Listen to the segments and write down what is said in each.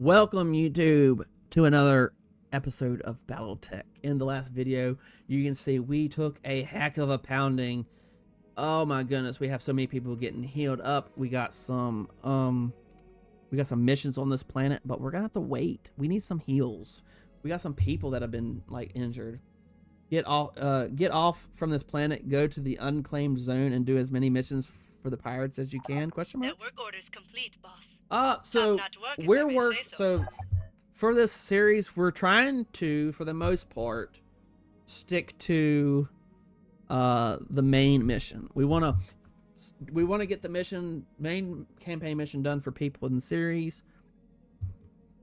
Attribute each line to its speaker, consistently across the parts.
Speaker 1: Welcome YouTube to another episode of BattleTech. In the last video, you can see we took a heck of a pounding. Oh my goodness, we have so many people getting healed up. We got some missions on this planet, but we're gonna have to wait. We need some heals. We got some people that have been like injured. Get off from this planet, go to the unclaimed zone and do as many missions for the pirates as you can. Question mark?
Speaker 2: Network orders complete, boss.
Speaker 1: So for this series, we're trying to, for the most part, stick to the main mission. We want to get the main campaign mission done for people in the series.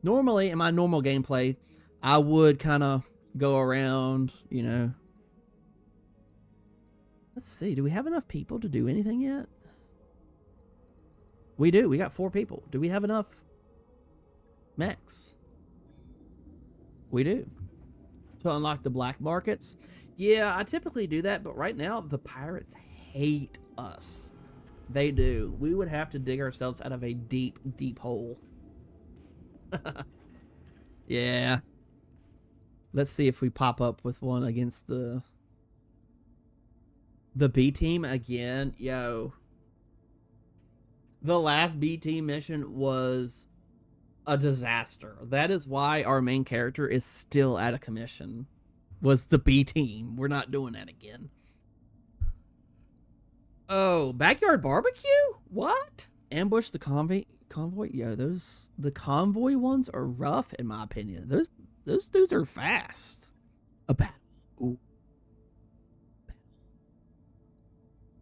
Speaker 1: Normally, in my normal gameplay, I would kind of go around, you know. Let's see, do we have enough people to do anything yet? We do. We got 4 people. Do we have enough mechs? We do. To unlock the black markets? Yeah, I typically do that, but right now the pirates hate us. They do. We would have to dig ourselves out of a deep, deep hole. Yeah. Let's see if we pop up with one against the B team again. Yo. The last B team mission was a disaster. That is why our main character is still out of commission. Was the B team. We're not doing that again. Oh, backyard barbecue? What? Ambush the convoy? Yo, the convoy ones are rough in my opinion. Those dudes are fast. A battle. Ooh.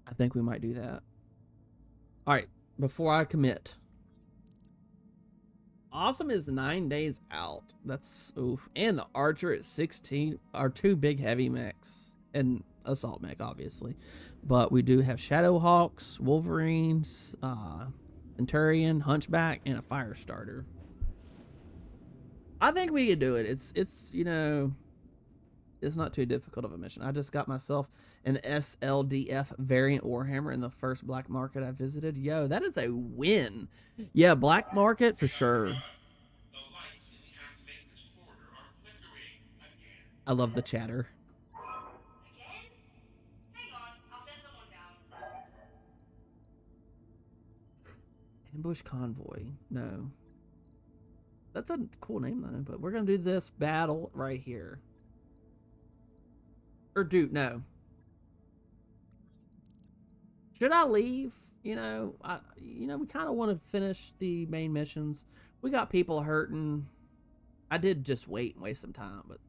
Speaker 1: I think we might do that. All right. Before I commit. Awesome is 9 days out. That's oof. And the Archer at 16 are 2 big heavy mechs. And assault mech, obviously. But we do have Shadowhawks, Wolverines, Centurion, Hunchback, and a Fire Starter. I think we could do it. It's you know, it's not too difficult of a mission. I just got myself an SLDF variant Warhammer in the first black market I visited. Yo, that is a win. Yeah, black market for sure. I love the chatter.
Speaker 2: Again? Hang on, I'll send someone down.
Speaker 1: Ambush Convoy. No. That's a cool name though, but we're gonna do this battle right here. Or no. Should I leave? You know, we kind of want to finish the main missions. We got people hurting. I did just wait and waste some time, but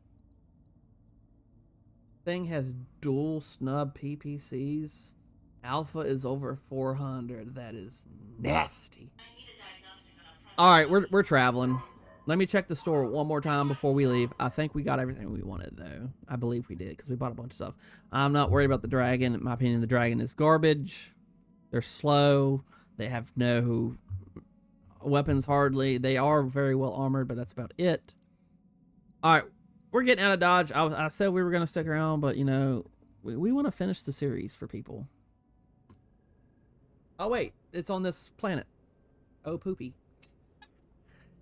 Speaker 1: thing has dual snub PPCs. Alpha is over 400. That is nasty. All right, we're traveling. Let me check the store one more time before we leave. I think we got everything we wanted, though. I believe we did, because we bought a bunch of stuff. I'm not worried about the dragon. In my opinion, the dragon is garbage. They're slow. They have no weapons, hardly. They are very well armored, but that's about it. All right, we're getting out of Dodge. I said we were going to stick around, but, you know, we want to finish the series for people. Oh, wait. It's on this planet. Oh, poopy.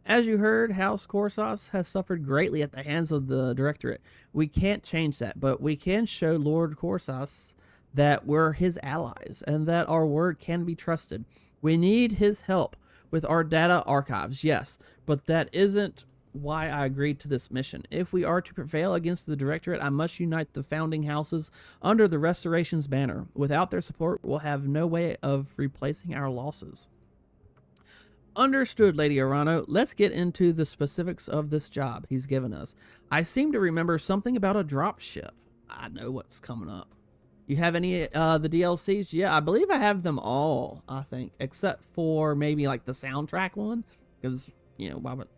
Speaker 1: As you heard, House Karosas has suffered greatly at the hands of the Directorate. We can't change that, but we can show Lord Karosas that we're his allies and that our word can be trusted. We need his help with our data archives, yes, but that isn't why I agreed to this mission. If we are to prevail against the Directorate, I must unite the founding houses under the Restoration's banner. Without their support, we'll have no way of replacing our losses. Understood, Lady Arano. Let's get into the specifics of this job he's given us. I seem to remember something about a dropship. I know what's coming up. You have any the DLCs? Yeah, I believe I have them all, I think, except for maybe like the soundtrack one, because, you know, why would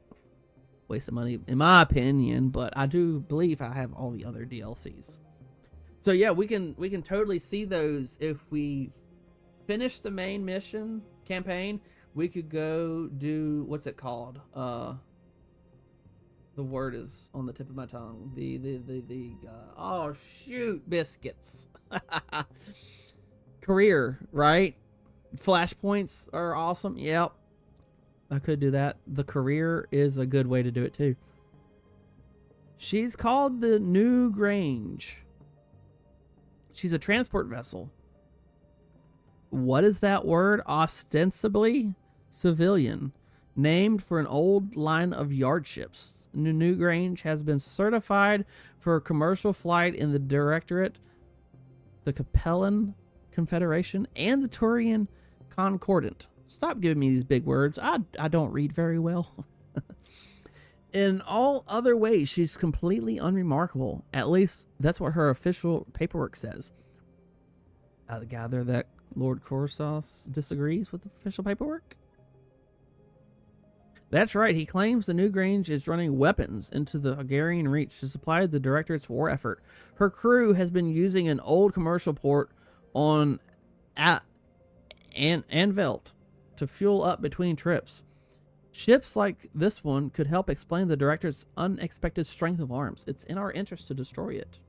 Speaker 1: waste of money in my opinion, but I do believe I have all the other DLCs. So yeah, we can totally see those if we finish the main mission campaign. We could go do, what's it called? The word is on the tip of my tongue. Oh shoot, biscuits. Career, right? Flashpoints are awesome. Yep. I could do that. The career is a good way to do it too. She's called the New Grange. She's a transport vessel. What is that word? Ostensibly civilian. Named for an old line of yard ships. New Grange has been certified for commercial flight in the Directorate, the Capellan Confederation, and the Turian Concordant. Stop giving me these big words. I don't read very well. In all other ways, she's completely unremarkable. At least that's what her official paperwork says. I gather that Lord Karosas disagrees with the official paperwork. That's right, he claims the New Grange is running weapons into the Hungarian Reach to supply the Directorate's war effort. Her crew has been using an old commercial port on Anvelt to fuel up between trips. Ships like this one could help explain the Directorate's unexpected strength of arms. It's in our interest to destroy it.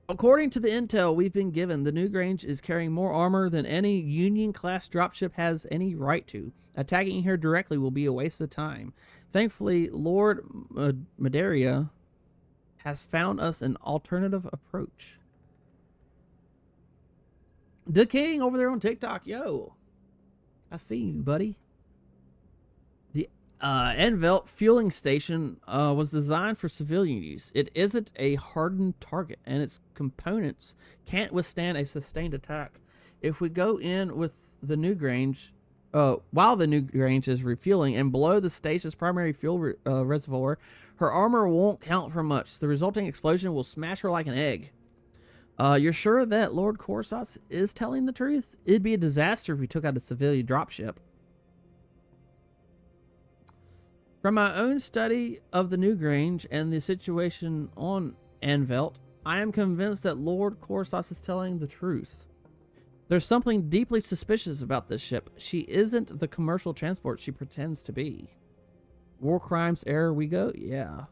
Speaker 1: According to the intel we've been given, the New Grange is carrying more armor than any Union-class dropship has any right to. Attacking her directly will be a waste of time. Thankfully, Lord Madeira has found us an alternative approach. The King over there on TikTok. Yo, I see you, buddy. The Envelt fueling station was designed for civilian use. It isn't a hardened target, and its components can't withstand a sustained attack. If we go in with the New Grange, while the New Grange is refueling and below the station's primary fuel reservoir, her armor won't count for much. The resulting explosion will smash her like an egg. You're sure that Lord Karosas is telling the truth? It'd be a disaster if we took out a civilian dropship. From my own study of the New Grange and the situation on Anvelt, I am convinced that Lord Karosas is telling the truth. There's something deeply suspicious about this ship. She isn't the commercial transport she pretends to be. War crimes, error we go? Yeah.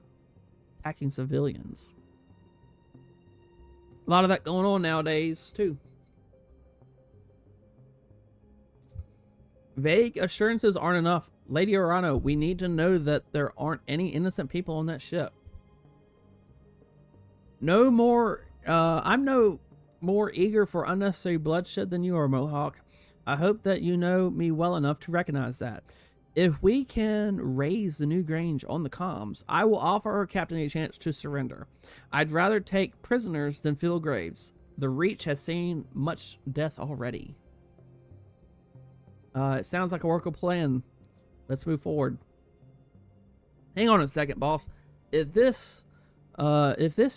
Speaker 1: Attacking civilians. A lot of that going on nowadays, too. Vague assurances aren't enough. Lady Orano, we need to know that there aren't any innocent people on that ship. No more, I'm no more eager for unnecessary bloodshed than you are, Mohawk. I hope that you know me well enough to recognize that. If we can raise the New Grange on the comms, I will offer her captain a chance to surrender. I'd rather take prisoners than fill graves. The Reach has seen much death already. It sounds like a workable plan. Let's move forward. Hang on a second, boss. If this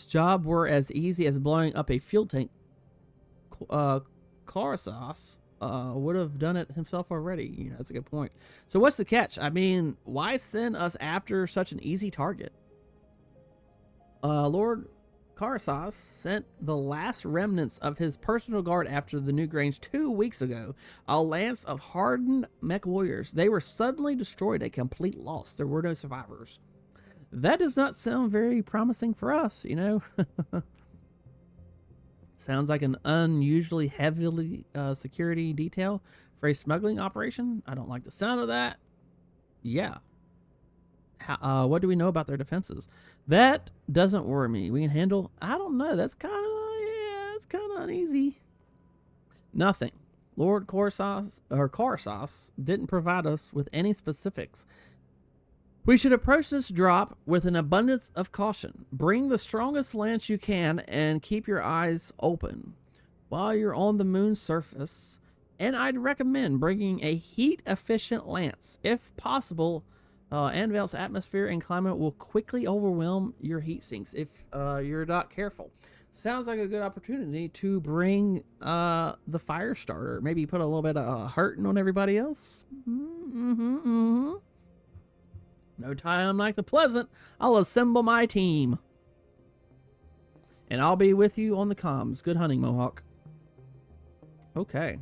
Speaker 1: job were as easy as blowing up a fuel tank, Karosas would have done it himself already. You know, that's a good point. So what's the catch? I mean, why send us after such an easy target? Lord Karosas sent the last remnants of his personal guard after the New Grange 2 weeks ago. A lance of hardened mech warriors. They were suddenly destroyed, a complete loss. There were no survivors. That does not sound very promising for us, you know. Sounds like an unusually heavily security detail for a smuggling operation. I don't like the sound of that. Yeah. What do we know about their defenses? That doesn't worry me. We can handle. I don't know. That's kind of uneasy. Nothing. Lord Karosas didn't provide us with any specifics. We should approach this drop with an abundance of caution. Bring the strongest lance you can and keep your eyes open while you're on the moon's surface. And I'd recommend bringing a heat-efficient lance. If possible, Anvelt's atmosphere and climate will quickly overwhelm your heat sinks if you're not careful. Sounds like a good opportunity to bring the fire starter. Maybe put a little bit of hurting on everybody else. No time like the pleasant. I'll assemble my team. And I'll be with you on the comms. Good hunting, Mohawk. Okay.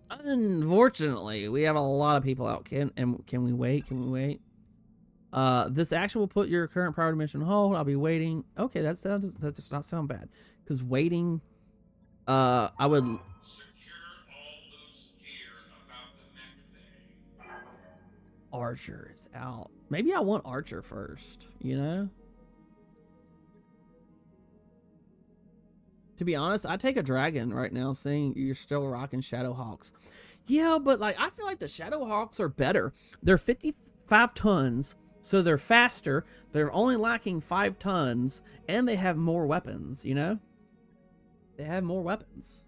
Speaker 1: Unfortunately, we have a lot of people out. Can we wait? Can we wait? This action will put your current priority mission on hold. That does not sound bad. Because waiting, I would. Archer is out. Maybe I want Archer first, you know? To be honest, I take a dragon right now, seeing you're still rocking Shadowhawks. Yeah, but like I feel like the Shadowhawks are better. They're 55 tons, so they're faster. They're only lacking 5 tons, and they have more weapons, you know? They have more weapons.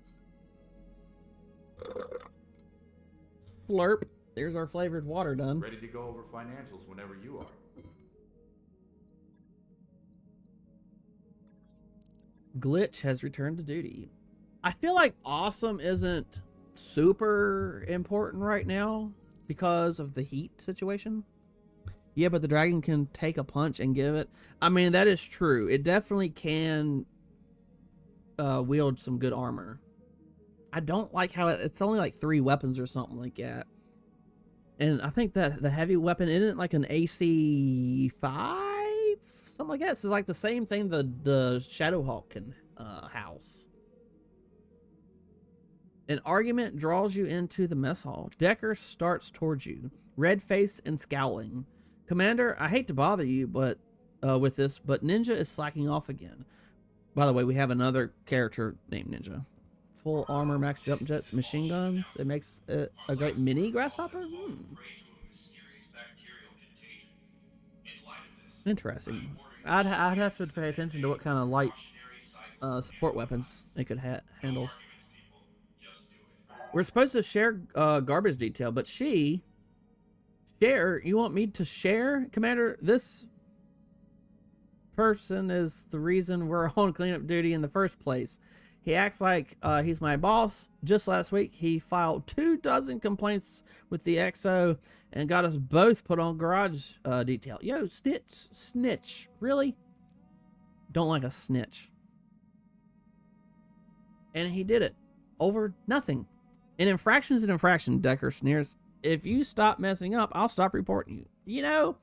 Speaker 1: Slurp. There's our flavored water done.
Speaker 3: Ready to go over financials whenever you are.
Speaker 1: Glitch has returned to duty. I feel like awesome isn't super important right now because of the heat situation. Yeah, but the dragon can take a punch and give it. I mean, that is true. It definitely can wield some good armor. I don't like how it's only like 3 weapons or something like that. And I think that the heavy weapon isn't like an AC 5, something like that. It's like the same thing the Shadowhawk can house. An argument draws you into the mess hall. Decker starts towards you, red-faced and scowling. Commander, I hate to bother you, but with this, but Ninja is slacking off again. By the way, we have another character named Ninja. Full armor, max jump jets, machine guns. It makes it a great mini grasshopper. Interesting. I'd have to pay attention to what kind of light support weapons it could handle. We're supposed to share garbage detail, but share? You want me to share? Commander, this person is the reason we're on cleanup duty in the first place. He acts like he's my boss. Just last week, he filed 24 complaints with the XO and got us both put on garage detail. Yo, snitch. Really? Don't like a snitch. And he did it over nothing. An infraction is an infraction, Decker sneers. If you stop messing up, I'll stop reporting you. You know,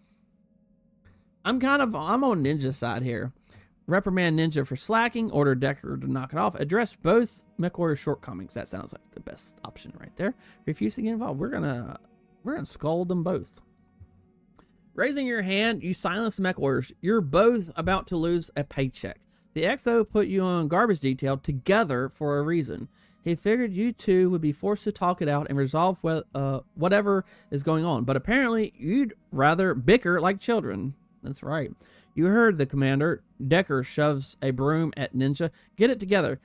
Speaker 1: I'm on Ninja's side here. Reprimand Ninja for slacking, order Decker to knock it off, address both MechWarrior shortcomings. That sounds like the best option right there. Refuse to get involved. We're gonna scold them both. Raising your hand, you silence the MechWarriors. You're both about to lose a paycheck. The XO put you on garbage detail together for a reason. He figured you two would be forced to talk it out and resolve whatever is going on. But apparently, you'd rather bicker like children. That's right. You heard the commander. Decker shoves a broom at Ninja. Get it together.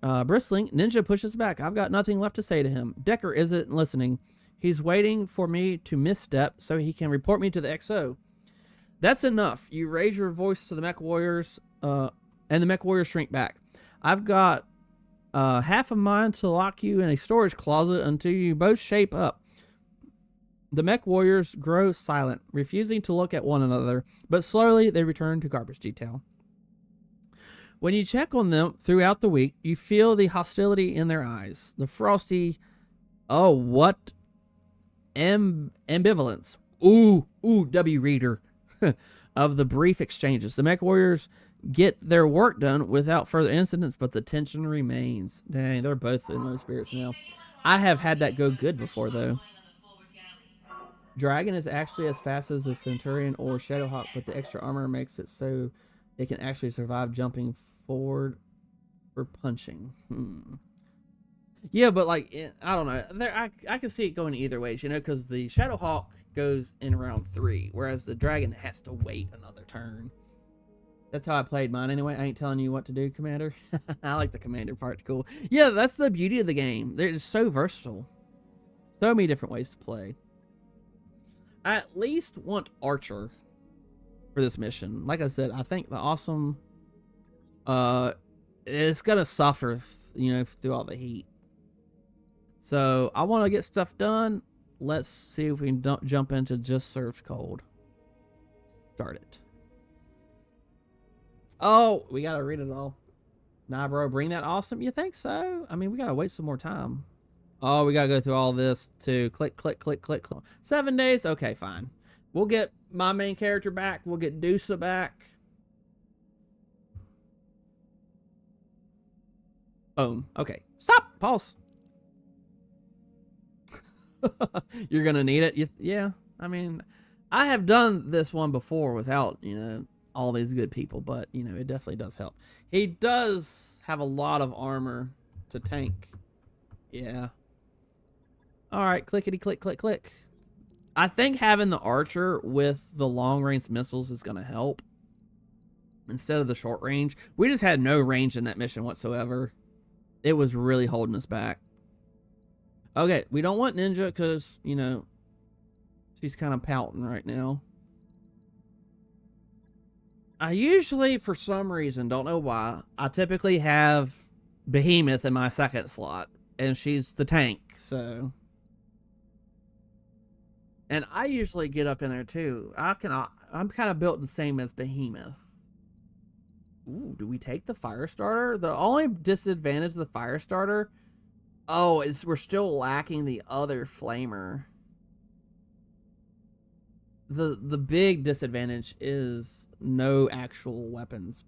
Speaker 1: Bristling, Ninja pushes back. I've got nothing left to say to him. Decker isn't listening. He's waiting for me to misstep so he can report me to the XO. That's enough. You raise your voice to the Mech Warriors, and the Mech Warriors shrink back. I've got half a mind to lock you in a storage closet until you both shape up. The Mech Warriors grow silent, refusing to look at one another, but slowly they return to garbage detail. When you check on them throughout the week, you feel the hostility in their eyes, the frosty, oh, what ambivalence, ooh, W reader, of the brief exchanges. The Mech Warriors get their work done without further incidents, but the tension remains. Dang, they're both in low spirits now. I have had that go good before, though. Dragon is actually as fast as the Centurion or Shadowhawk, but the extra armor makes it so it can actually survive jumping forward or punching. Yeah, but like, I don't know. I can see it going either ways, you know, because the Shadowhawk goes in round 3, whereas the Dragon has to wait another turn. That's how I played mine anyway. I ain't telling you what to do, Commander. I like the Commander part. Cool. Yeah, that's the beauty of the game. They're so versatile. So many different ways to play. I at least want Archer for this mission. Like I said, I think the awesome is gonna suffer, you know, through all the heat. So I want to get stuff done. Let's see if we can jump into Just Served Cold. Start it. Oh, we gotta read it all. Nah, bro, bring that awesome. You think so? I mean, we gotta wait some more time. Oh, we gotta go through all this to click. 7 days? Okay, fine. We'll get my main character back. We'll get Dusa back. Boom. Okay. Stop. Pause. You're gonna need it. Yeah. I mean, I have done this one before without, all these good people, but, it definitely does help. He does have a lot of armor to tank. Yeah. All right, clickety click, click, click. I think having the archer with the long range missiles is going to help instead of the short range. We just had no range in that mission whatsoever. It was really holding us back. Okay, we don't want Ninja because, she's kind of pouting right now. I usually, for some reason, don't know why, I typically have Behemoth in my second slot, and she's the tank, so... And I usually get up in there too. I'm kind of built the same as Behemoth. Ooh, do we take the Firestarter? The only disadvantage of the Firestarter, is we're still lacking the other Flamer. The big disadvantage is no actual weapons.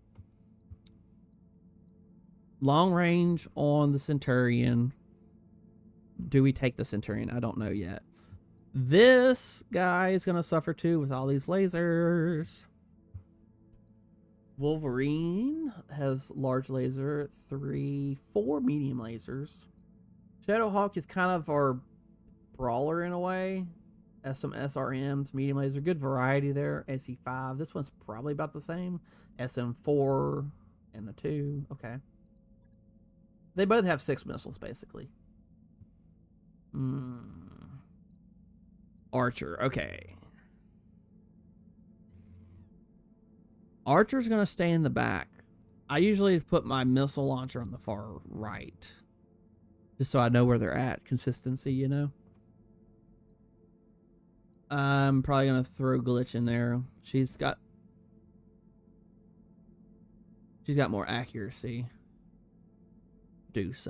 Speaker 1: Long range on the Centurion. Do we take the Centurion? I don't know yet. This guy is going to suffer too with all these lasers. Wolverine has large laser, 3, 4 medium lasers. Shadowhawk is kind of our brawler in a way. Has some SRMs, medium laser, good variety there. SE5, this one's probably about the same. SM4 and a 2, okay. They both have 6 missiles basically. Archer, okay. Archer's gonna stay in the back. I usually put my missile launcher on the far right, just so I know where they're at. Consistency, I'm probably gonna throw Glitch in there. She's got more accuracy. Deuce.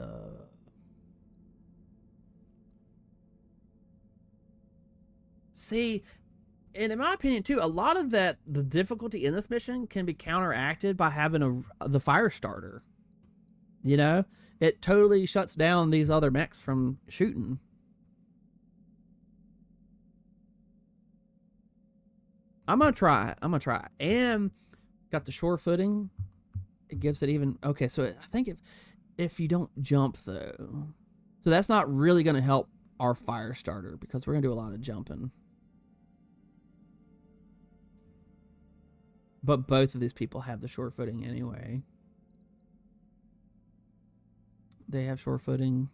Speaker 1: See, and in my opinion too, a lot of the difficulty in this mission can be counteracted by having the Firestarter. It totally shuts down these other mechs from shooting. I'm gonna try it. And got the shore footing. It gives it even okay. So I think if you don't jump though, so that's not really gonna help our Firestarter because we're gonna do a lot of jumping. But both of these people have the short footing anyway. They have short footing.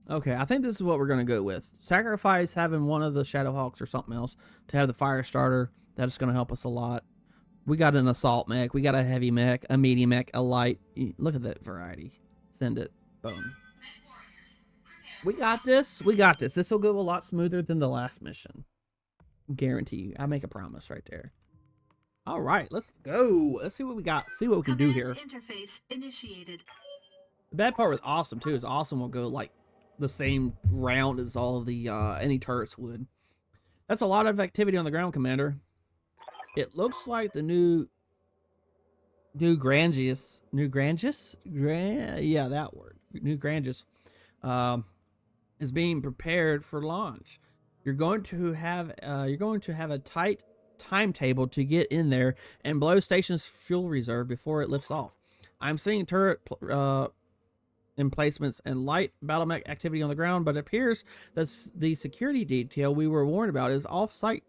Speaker 1: Okay, I think this is what we're going to go with. Sacrifice having one of the Shadowhawks or something else to have the Firestarter. That's going to help us a lot. We got an assault mech. We got a heavy mech, a medium mech, a light. Look at that variety. Send it. Boom. We got this. We got this. This will go a lot smoother than the last mission. Guarantee you. I make a promise right there. All right, let's go. Let's see what we got. See what we can do here.
Speaker 4: Interface initiated.
Speaker 1: The bad part with awesome too is awesome will go like the same round as all of the any turrets would. That's a lot of activity on the ground, Commander. It looks like the new Grangeous, yeah, that word, new Grangeous, is being prepared for launch. You're going to have a tight timetable to get in there and blow station's fuel reserve before it lifts off. I'm seeing turret emplacements and light battle mech activity on the ground, but it appears that the security detail we were warned about is off-site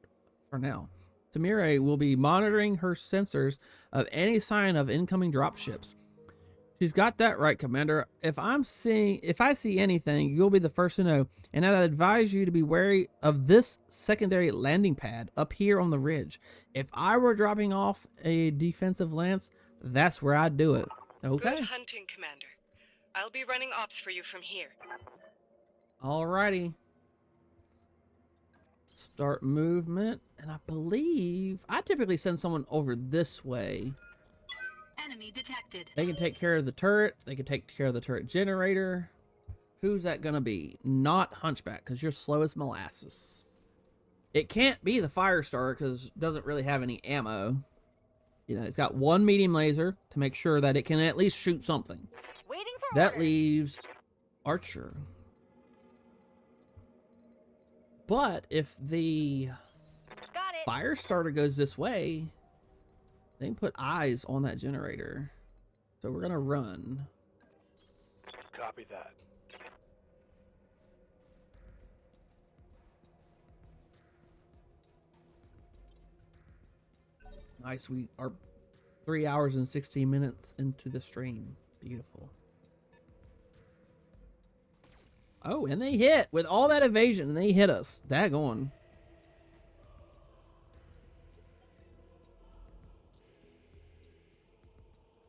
Speaker 1: for now. Tamire will be monitoring her sensors of any sign of incoming dropships. She's got that right, Commander. If I see anything, you'll be the first to know, and I'd advise you to be wary of this secondary landing pad up here on the ridge. If I were dropping off a defensive lance, that's where I'd do it. Okay.
Speaker 5: Good hunting, Commander. I'll be running ops for you from here.
Speaker 1: Alrighty. Start movement, and I believe I typically send someone over this way.
Speaker 4: Enemy detected.
Speaker 1: They can take care of the turret. They can take care of the turret generator. Who's that gonna be? Not Hunchback, because you're slow as molasses. It can't be the Firestarter because it doesn't really have any ammo. It's got one medium laser to make sure that it can at least shoot something.
Speaker 2: Waiting for
Speaker 1: That
Speaker 2: orders.
Speaker 1: leaves Archer. But if the
Speaker 2: Got it.
Speaker 1: fire starter goes this way, they can put eyes on that generator. So we're gonna run.
Speaker 6: Copy that.
Speaker 1: Nice. We are 3 hours and 16 minutes into the stream. Beautiful. Oh, and they hit with all that evasion, and they hit us. Daggone.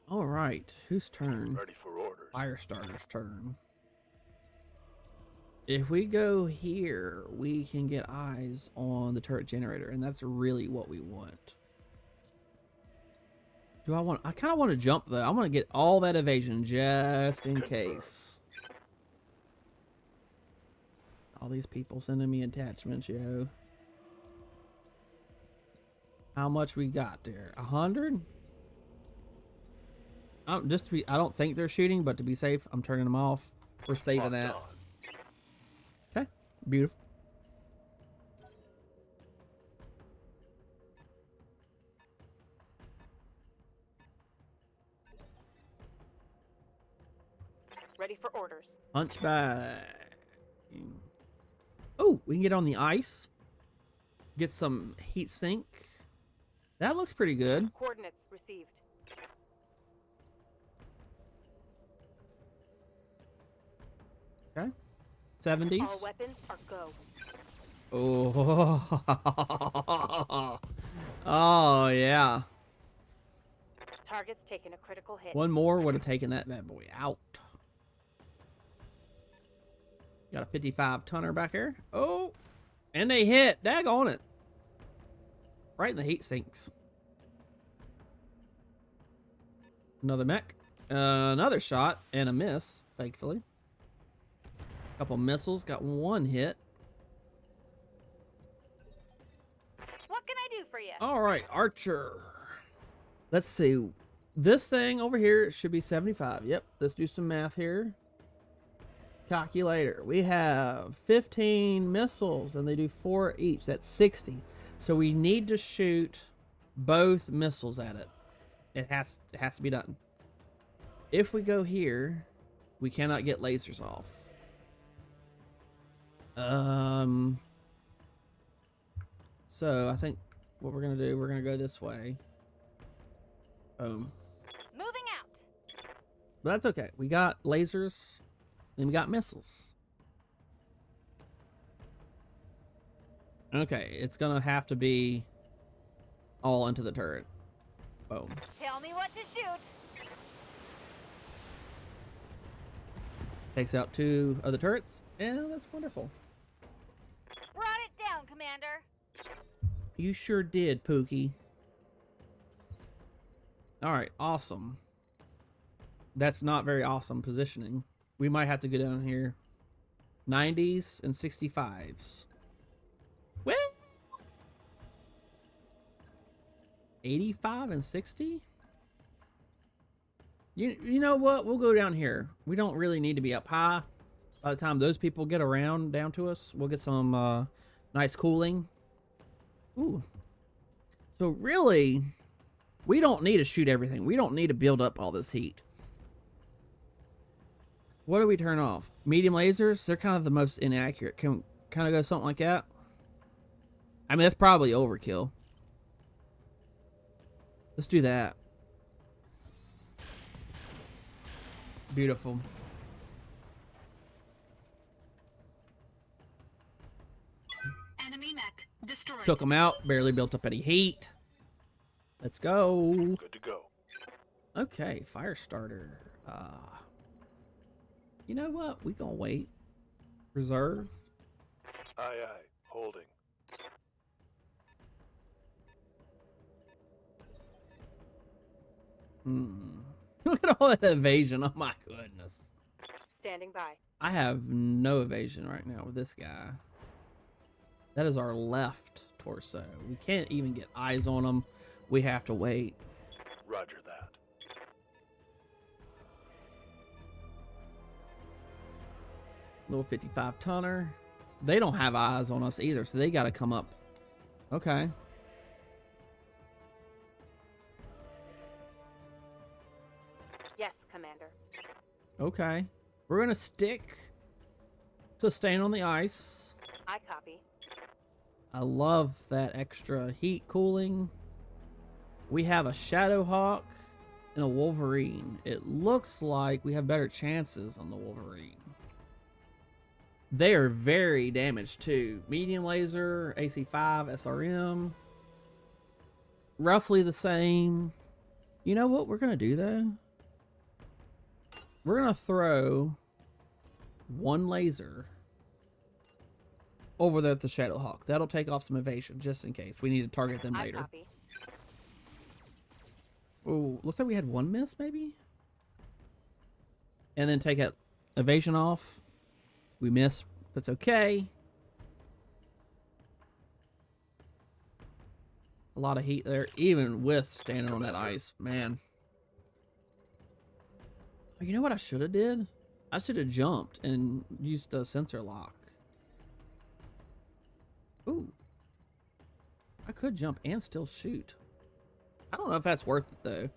Speaker 1: All right, whose turn?
Speaker 6: Ready for orders.
Speaker 1: Firestarter's turn. If we go here, we can get eyes on the turret generator, and that's really what we want. Do I want? I kind of want to jump though. I want to get all that evasion just in case. All these people sending me attachments, yo. How much we got there? 100? Just to be, I don't think they're shooting, but to be safe, I'm turning them off. We're saving that. Okay, beautiful.
Speaker 2: Ready for orders.
Speaker 1: Hunchback. Oh, we can get on the ice. Get some heat sink. That looks pretty good.
Speaker 2: Coordinates received.
Speaker 1: Okay. 70s.
Speaker 2: All weapons are go.
Speaker 1: Oh. Oh, yeah.
Speaker 2: Target's taking a critical hit.
Speaker 1: One more would have taken that bad boy out. Got a 55 tonner back here. Oh, and they hit. Daggone it. Right in the heat sinks. Another mech. Another shot and a miss, thankfully. Couple missiles. Got one hit.
Speaker 2: What can I do for you?
Speaker 1: All right, Archer. Let's see. This thing over here should be 75. Yep, let's do some math here. Calculator. We have 15 missiles and they do 4 each. That's 60. So we need to shoot both missiles at it. It has to be done. If we go here, we cannot get lasers off. So I think what we're gonna do, we're gonna go this way. Boom.
Speaker 2: Moving out.
Speaker 1: But that's okay. We got lasers, and we got missiles. Okay, it's gonna have to be all into the turret. Boom.
Speaker 2: Tell me what to shoot.
Speaker 1: Takes out 2 of the turrets, and that's wonderful.
Speaker 2: Brought it down, Commander.
Speaker 1: You sure did, Pookie. Alright, awesome. That's not very awesome positioning. We might have to go down here. 90s and 65s. Well, 85 and 60? You know what? We'll go down here. We don't really need to be up high. By the time those people get around down to us, we'll get some nice cooling. Ooh. So really, we don't need to shoot everything. We don't need to build up all this heat. What do we turn off? Medium lasers? They're kind of the most inaccurate. Can we kind of go something like that? I mean, that's probably overkill. Let's do that. Beautiful.
Speaker 4: Enemy mech destroyed.
Speaker 1: Took them out. Barely built up any heat. Let's go.
Speaker 6: Good to go.
Speaker 1: Okay, fire starter. You know what? We gonna wait. Reserve.
Speaker 6: Aye, aye. Holding.
Speaker 1: Look at all that evasion. Oh my goodness.
Speaker 2: Standing by.
Speaker 1: I have no evasion right now with this guy. That is our left torso. We can't even get eyes on him. We have to wait.
Speaker 6: Roger that.
Speaker 1: Little 55 tonner. They don't have eyes on us either, so they got to come up. Okay.
Speaker 2: Yes, Commander.
Speaker 1: Okay. We're going to stick to staying on the ice.
Speaker 2: I copy.
Speaker 1: I love that extra heat cooling. We have a Shadowhawk and a Wolverine. It looks like we have better chances on the Wolverine. They are very damaged too. Medium laser, AC5, SRM. Roughly the same. You know what we're going to do though? We're going to throw one laser over there at the Shadowhawk. That'll take off some evasion just in case. We need to target them
Speaker 2: I
Speaker 1: later.
Speaker 2: copy.
Speaker 1: Oh, looks like we had one miss maybe? And then take that evasion off. We miss. That's okay. A lot of heat there, even with standing on that ice, man. Oh, you know what I should have did? I should have jumped and used the sensor lock. Ooh. I could jump and still shoot. I don't know if that's worth it though.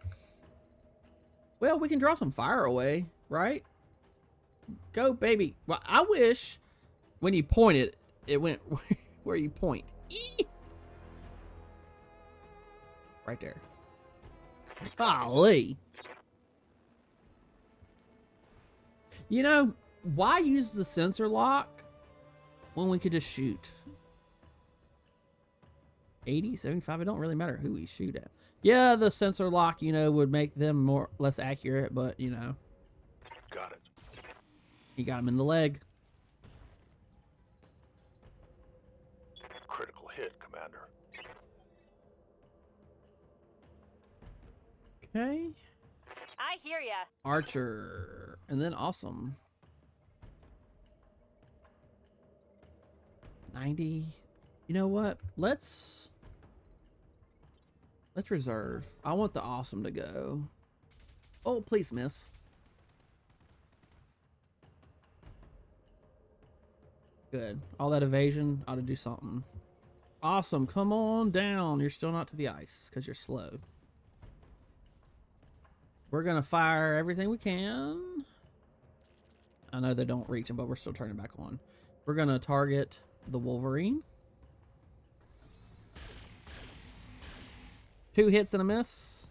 Speaker 1: Well, we can draw some fire away, right? Go, baby. Well, I wish when you point it, it went where you point. Eee! Right there. Golly. You know, why use the sensor lock when we could just shoot? 80, 75, it don't really matter who we shoot at. Yeah, the sensor lock, you know, would make them less accurate, but, you know.
Speaker 6: Got it.
Speaker 1: You got him in the leg.
Speaker 6: Critical hit, Commander.
Speaker 1: Okay.
Speaker 2: I hear ya.
Speaker 1: Archer. And then awesome. 90. You know what? Let's reserve. I want the awesome to go. Oh, please miss. Good. All that evasion ought to do something. Awesome. Come on down. You're still not to the ice because you're slow. We're going to fire everything we can. I know they don't reach them, but we're still turning back on. We're going to target the Wolverine. 2 hits and a miss.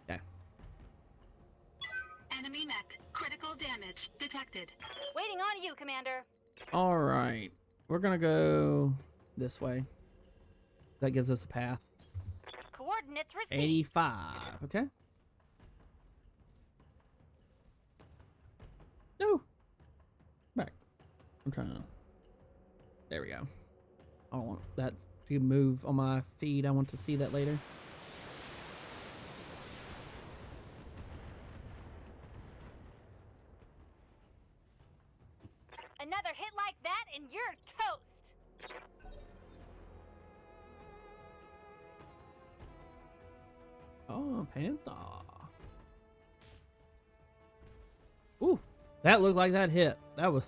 Speaker 1: Okay.
Speaker 4: Enemy mech. Critical damage detected.
Speaker 2: Waiting on you, Commander.
Speaker 1: All right. We're going to go this way. That gives us a path.
Speaker 2: Coordinates received.
Speaker 1: 85. Okay. No. Back. I'm trying to. There we go. I don't want that to move on my feed. I want to see that later.
Speaker 2: Another hit like that and you're toast.
Speaker 1: Oh, Panther. Ooh, that looked like that hit. That was...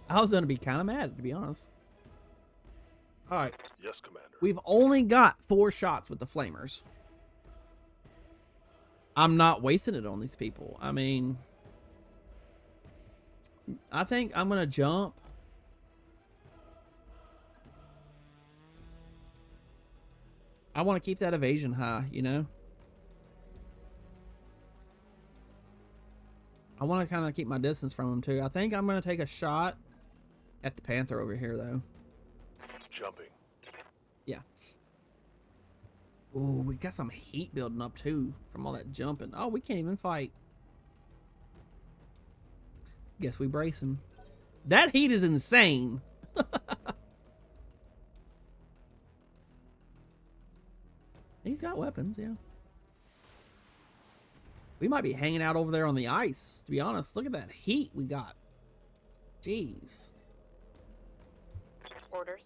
Speaker 1: I was going to be kind of mad, to be honest. All right.
Speaker 6: Yes, Commander.
Speaker 1: We've only got 4 shots with the flamers. I'm not wasting it on these people. I mean... I think I'm going to jump. I want to keep that evasion high, you know? I want to kind of keep my distance from them, too. I think I'm going to take a shot at the Panther over here, though.
Speaker 6: Jumping.
Speaker 1: Yeah. Ooh, we got some heat building up, too, from all that jumping. Oh, we can't even fight. Guess we bracing. That heat is insane. He's got weapons, yeah. We might be hanging out over there on the ice, to be honest. Look at that heat we got. Jeez.
Speaker 2: Orders.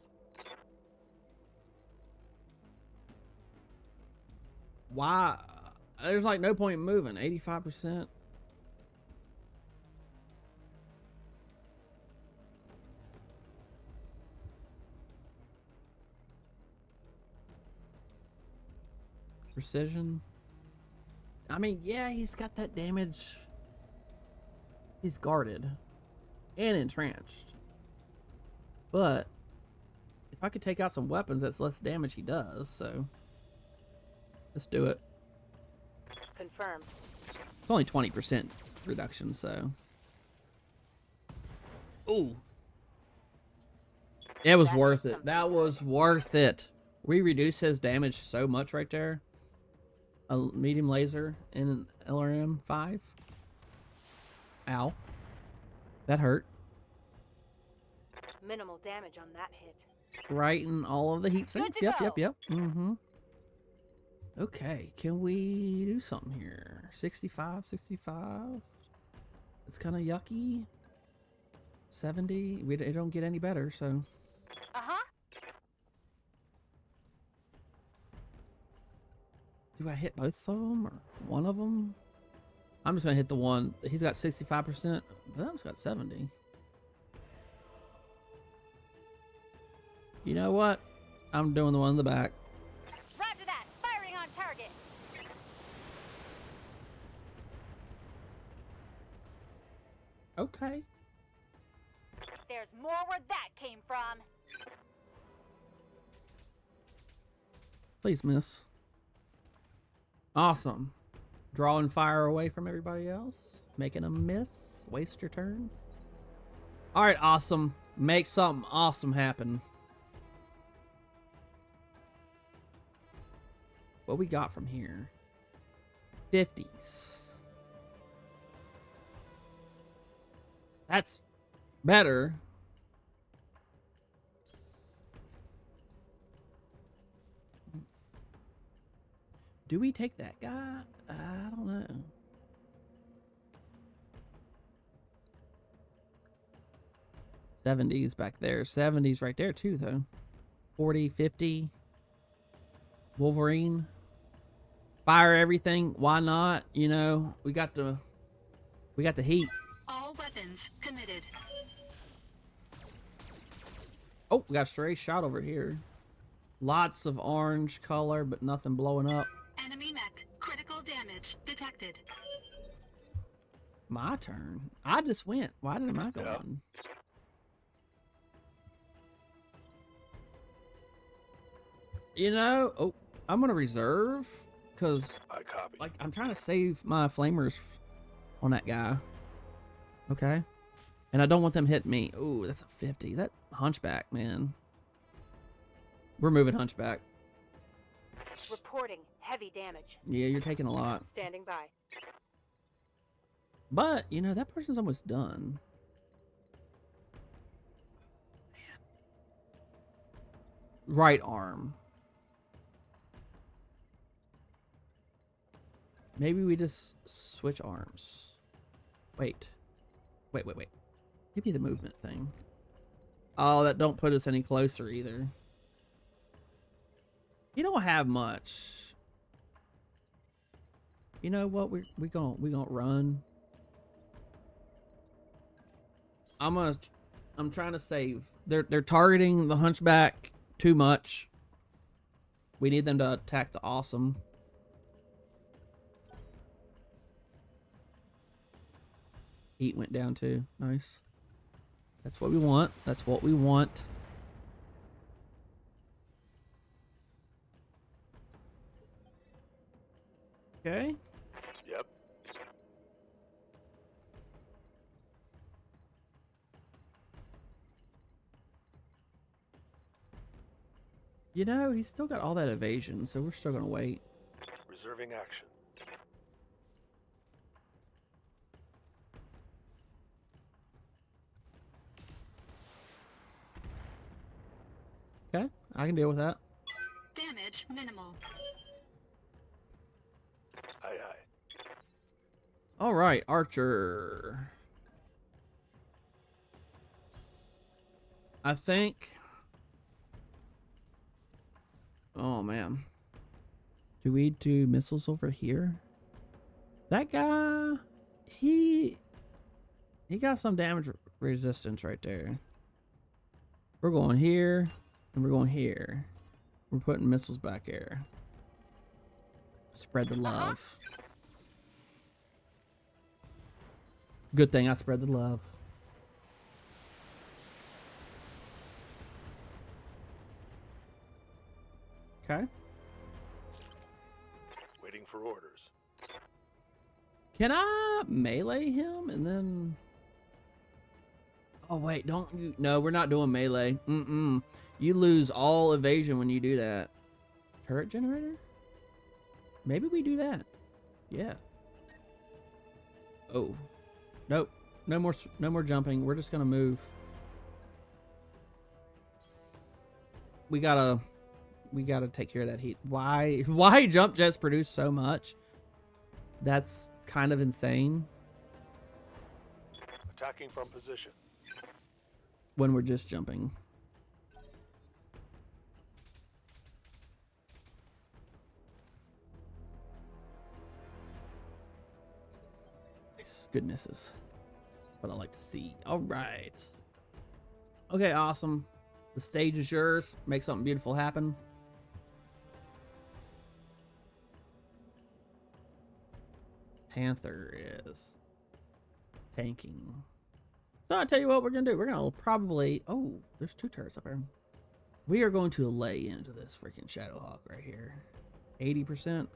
Speaker 1: Why? There's like no point in moving. 85%. Precision. I mean, yeah, he's got that damage. He's guarded and entrenched. But if I could take out some weapons, that's less damage he does, so let's do it.
Speaker 7: Confirmed.
Speaker 1: It's only 20% reduction, so. Ooh. It was worth it. That was worth it. We reduced his damage so much right there. A medium laser and an LRM 5. Ow. That hurt.
Speaker 7: Minimal damage on that hit.
Speaker 1: Right in all of the heat sinks.
Speaker 7: to
Speaker 1: Yep,
Speaker 7: go.
Speaker 1: yep, yep. Mm-hmm. Okay, can we do something here? 65, 65. It's kind of yucky. 70. It don't get any better, so.
Speaker 7: Uh-huh.
Speaker 1: Do I hit both of them or one of them? I'm just going to hit the one. He's got 65%. But that one's got 70. You know what? I'm doing the one in the back.
Speaker 7: Roger that. Firing on target.
Speaker 1: Okay.
Speaker 7: There's more where that came from.
Speaker 1: Please miss. Awesome. Drawing fire away from everybody else. Making a miss. Waste your turn. Alright, awesome. Make something awesome happen. What we got from here? 50s. That's better. Do we take that guy? I don't know. '70s back there. '70s right there too, though. 40, 50. Wolverine. Fire everything. Why not? You know, we got the heat.
Speaker 4: All weapons committed.
Speaker 1: Oh, we got a stray shot over here. Lots of orange color, but nothing blowing up.
Speaker 4: Enemy mech. Critical damage detected.
Speaker 1: My turn. I just went. Why didn't I go
Speaker 6: Yeah.
Speaker 1: on? You know, oh, I'm gonna reserve because,
Speaker 6: I copy.
Speaker 1: like, I'm trying to save my flamers on that guy. Okay, and I don't want them hitting me. Ooh, that's a 50. That hunchback, man. We're moving hunchback.
Speaker 7: Reporting heavy damage.
Speaker 1: Yeah, you're taking a lot.
Speaker 7: Standing by.
Speaker 1: But, you know, that person's almost done. Man. Right arm. Maybe we just switch arms. Wait. Wait. Give me the movement thing. Oh, that don't put us any closer either. You don't have much. You know what? We gonna run. I'm trying to save. They're targeting the hunchback too much. We need them to attack the awesome. Heat went down too. Nice. That's what we want. That's what we want. Okay.
Speaker 6: Yep.
Speaker 1: You know, he's still got all that evasion, so we're still gonna wait.
Speaker 6: Reserving action.
Speaker 1: Okay, I can deal with that.
Speaker 4: Damage minimal.
Speaker 6: Aye, aye.
Speaker 1: All right, Archer. I think. Oh man, do we do missiles over here? That guy, he got some damage resistance right there. We're going here, and we're going here. We're putting missiles back here. Spread the love. Good thing I spread the love. Okay.
Speaker 6: Waiting for orders.
Speaker 1: Can I melee him and then... Oh, wait, don't you... No, we're not doing melee. Mm-mm. You lose all evasion when you do that. Turret generator? Maybe we do that. Yeah. Oh. Nope. No more jumping. We're just gonna move. We gotta take care of that heat. Why jump jets produce so much? That's kind of insane.
Speaker 6: Attacking from position.
Speaker 1: When we're just jumping. Nice. Good misses. What I like to see. All right. Okay, awesome. The stage is yours. Make something beautiful happen. Panther is tanking. So I'll tell you what we're going to do. We're going to probably... Oh, there's 2 turrets up there. We are going to lay into this freaking Shadowhawk right here. 80%.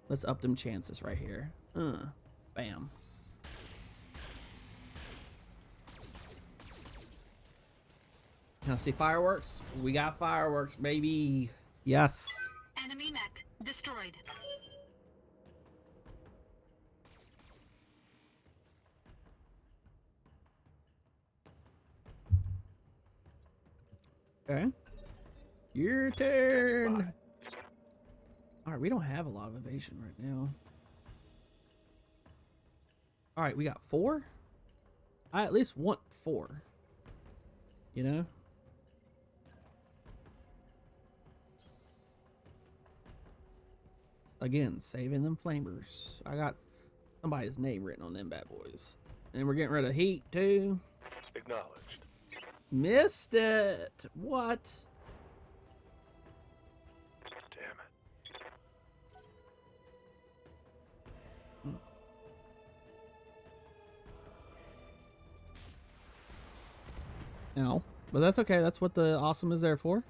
Speaker 1: Let's up them chances right here. Bam. Can I see fireworks? We got fireworks, baby. Yes.
Speaker 4: Enemy mech destroyed.
Speaker 1: Okay. Your turn. All right, we don't have a lot of evasion right now. All right, we got 4. I at least want 4. You know? Again, saving them flamers. I got somebody's name written on them bad boys. And we're getting rid of heat, too.
Speaker 6: Acknowledged.
Speaker 1: Missed it. What?
Speaker 6: Damn it.
Speaker 1: No. But that's okay. That's what the awesome is there for.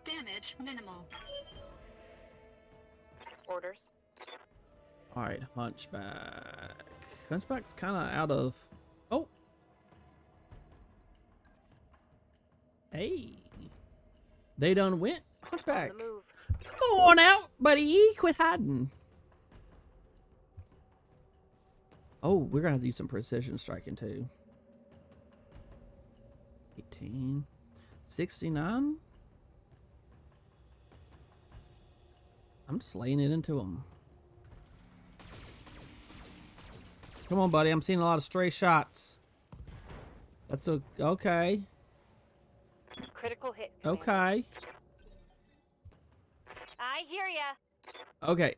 Speaker 4: Damage minimal.
Speaker 5: Orders.
Speaker 1: Alright, Hunchback. Hunchback's kind of out of... Oh! Hey! They done went. Hunchback!
Speaker 5: On the move.
Speaker 1: Come on out, buddy! Quit hiding! Oh, we're gonna have to use some precision striking too. 18... 69? I'm just laying it into them. Come on, buddy. I'm seeing a lot of stray shots. That's okay.
Speaker 7: Critical hit. Commander.
Speaker 1: Okay.
Speaker 7: I hear ya.
Speaker 1: Okay.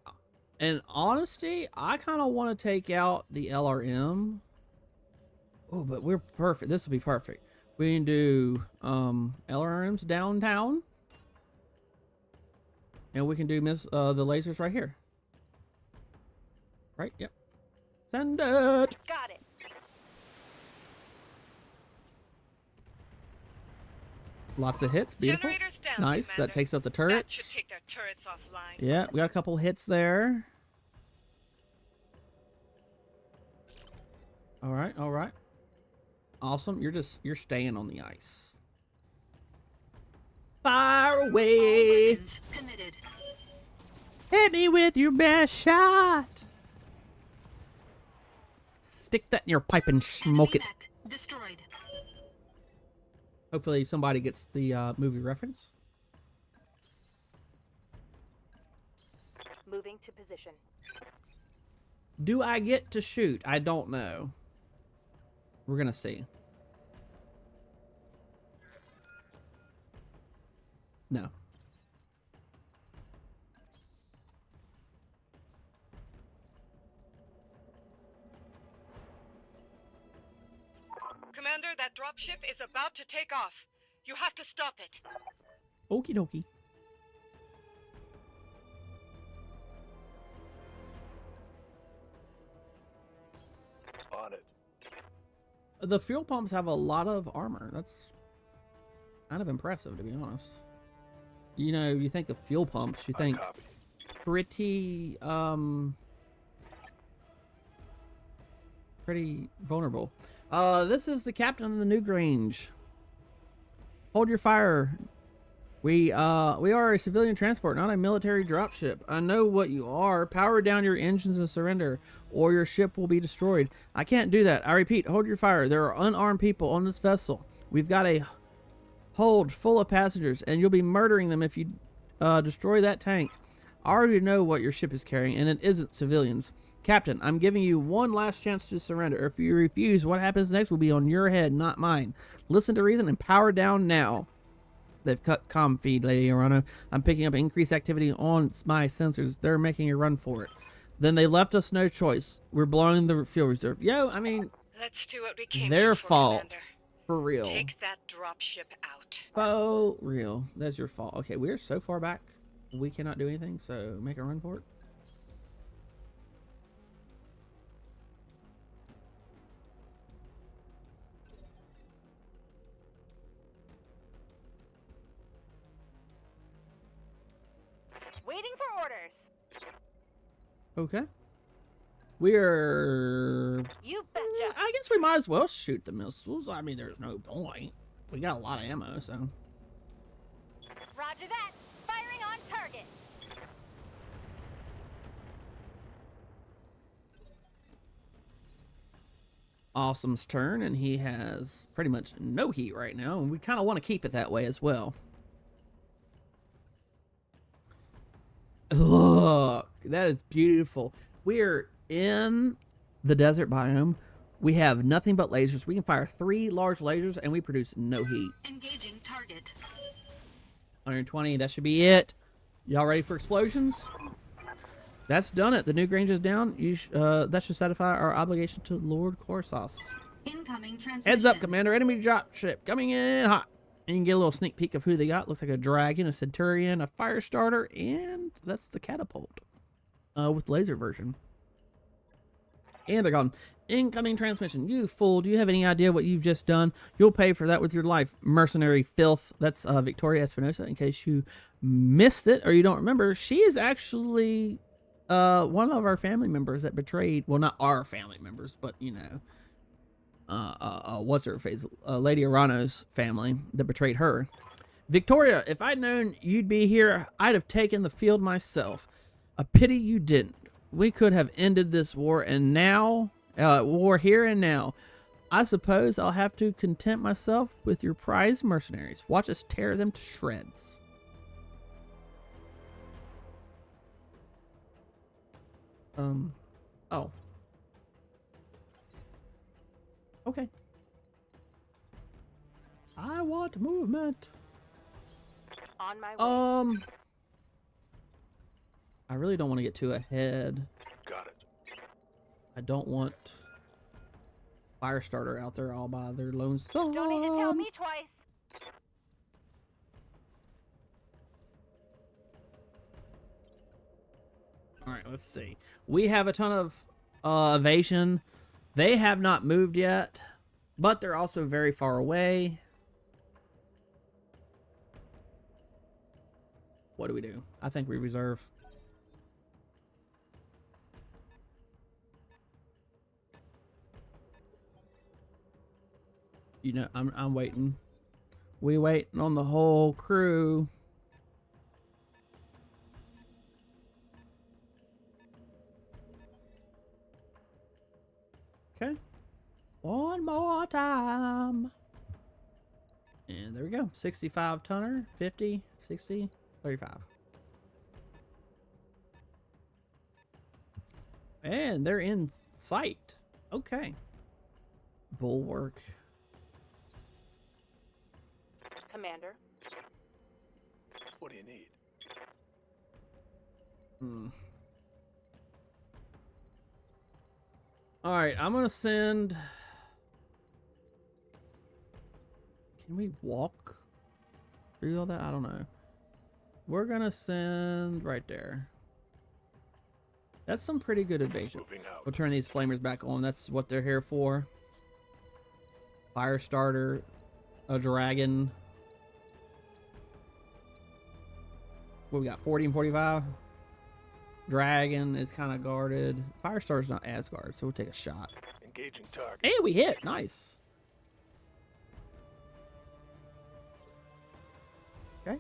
Speaker 1: In honesty, I kind of want to take out the LRM. Oh, but we're perfect. This will be perfect. We can do LRMs downtown. And we can do the lasers right here. Right? Yep. Send it!
Speaker 7: Got it.
Speaker 1: Lots of hits. Beautiful.
Speaker 5: Generators down,
Speaker 1: Nice.
Speaker 5: Commander.
Speaker 1: That takes out the
Speaker 5: That
Speaker 1: turrets.
Speaker 5: should take their turrets offline.
Speaker 1: Yeah, we got a couple hits there. All right, all right. Awesome. You're staying on the ice. Fire
Speaker 4: All
Speaker 1: away.
Speaker 4: weapons committed.
Speaker 1: Hit me with your best shot. Stick that in your pipe and smoke
Speaker 4: Enemy
Speaker 1: it.
Speaker 4: mech destroyed.
Speaker 1: Hopefully somebody gets the movie reference.
Speaker 7: Moving to position.
Speaker 1: Do I get to shoot? I don't know. We're gonna see. No.
Speaker 5: Commander, that dropship is about to take off. You have to stop it.
Speaker 1: Okie dokie.
Speaker 6: On it.
Speaker 1: The fuel pumps have a lot of armor. That's kind of impressive, to be honest. You know, you think of fuel pumps, you think
Speaker 6: Copy.
Speaker 1: pretty pretty vulnerable. This is the captain of the New Grange. Hold your fire. We are a civilian transport, not a military dropship. I know what you are. Power down your engines and surrender, or your ship will be destroyed. I can't do that. I repeat, hold your fire. There are unarmed people on this vessel. We've got a hold full of passengers, and you'll be murdering them if you destroy that tank. I already know what your ship is carrying, and it isn't civilians. Captain, I'm giving you one last chance to surrender. If you refuse, what happens next will be on your head, not mine. Listen to reason and power down now. They've cut comm feed, Lady Arano. I'm picking up increased activity on my sensors. They're making a run for it. Then they left us no choice. We're blowing the fuel reserve. Yo, I mean,
Speaker 5: Let's do what we came
Speaker 1: their
Speaker 5: here for,
Speaker 1: fault.
Speaker 5: Commander.
Speaker 1: For real.
Speaker 5: Take that dropship out.
Speaker 1: For real. That's your fault. Okay, we're so far back. We cannot do anything, so make a run for it.
Speaker 7: Waiting for orders.
Speaker 1: Okay. We're...
Speaker 7: You betcha.
Speaker 1: I guess we might as well shoot the missiles. I mean, there's no point. We got a lot of ammo, so...
Speaker 7: Roger that. Firing on target.
Speaker 1: Awesome's turn, and he has pretty much no heat right now, and we kind of want to keep it that way as well. Look, that is beautiful. We're in the desert biome. We have nothing but lasers. We can fire 3 large lasers, and we produce no heat.
Speaker 4: Engaging target.
Speaker 1: 120, that should be it. Y'all ready for explosions? That's done it. The New Grange is down. That should satisfy our obligation to Lord Karosas.
Speaker 4: Incoming transmission.
Speaker 1: Heads up, Commander. Enemy dropship coming in hot. And you can get a little sneak peek of who they got. Looks like a dragon, a centurion, a fire starter, and that's the catapult with laser version. And they're gone. Incoming transmission. You fool. Do you have any idea what you've just done? You'll pay for that with your life, mercenary filth. That's Victoria Espinosa, in case you missed it or you don't remember. She is actually one of our family members that betrayed, well, not our family members, but, you know, what's her face? Lady Arano's family that betrayed her. Victoria, if I'd known you'd be here, I'd have taken the field myself. A pity you didn't. We could have ended this war and now, war here and now. I suppose I'll have to content myself with your prize mercenaries. Watch us tear them to shreds. Oh. Okay. I want movement.
Speaker 7: On my way.
Speaker 1: I really don't want to get too ahead.
Speaker 6: Got it.
Speaker 1: I don't want Firestarter out there all by their lonesome.
Speaker 7: Don't need to tell me twice.
Speaker 1: All right, let's see. We have a ton of evasion. They have not moved yet, but they're also very far away. What do we do? I think we reserve. You know, I'm waiting. We waiting on the whole crew. Okay. One more time. And there we go. 65 tonner, 50, 60, 35. And they're in sight. Okay. Bulwark.
Speaker 7: Commander.
Speaker 6: What do you need?
Speaker 1: All right, I'm gonna send. Can we walk through all that? I don't know. We're gonna send right there. That's some pretty good evasion.
Speaker 6: Moving out.
Speaker 1: We'll turn these flamers back on. That's what they're here for. Fire starter, a dragon. What we got? 40 and 45. Dragon is kind of guarded. Fire starter's not as guarded, so we'll take a shot.
Speaker 6: Engaging target.
Speaker 1: Hey, we hit. Nice. Okay.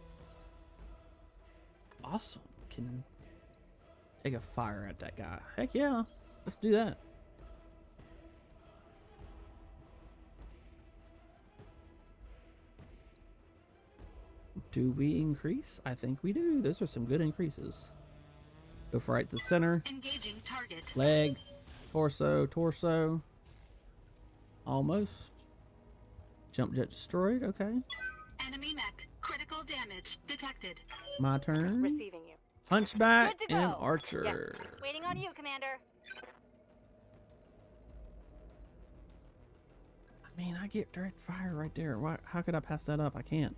Speaker 1: Awesome. Can take a fire at that guy. Heck yeah. Let's do that. Do we increase? I think we do. Those are some good increases. Go for right to the center.
Speaker 4: Engaging target.
Speaker 1: Leg. Torso. Torso. Almost. Jump jet destroyed. Okay.
Speaker 4: Enemy mech. Critical damage detected.
Speaker 1: My turn.
Speaker 7: Receiving you.
Speaker 1: Hunchback
Speaker 7: Good to
Speaker 1: and
Speaker 7: go.
Speaker 1: archer.
Speaker 7: Yes. Waiting on you, Commander.
Speaker 1: I mean, I get direct fire right there. Why? How could I pass that up? I can't.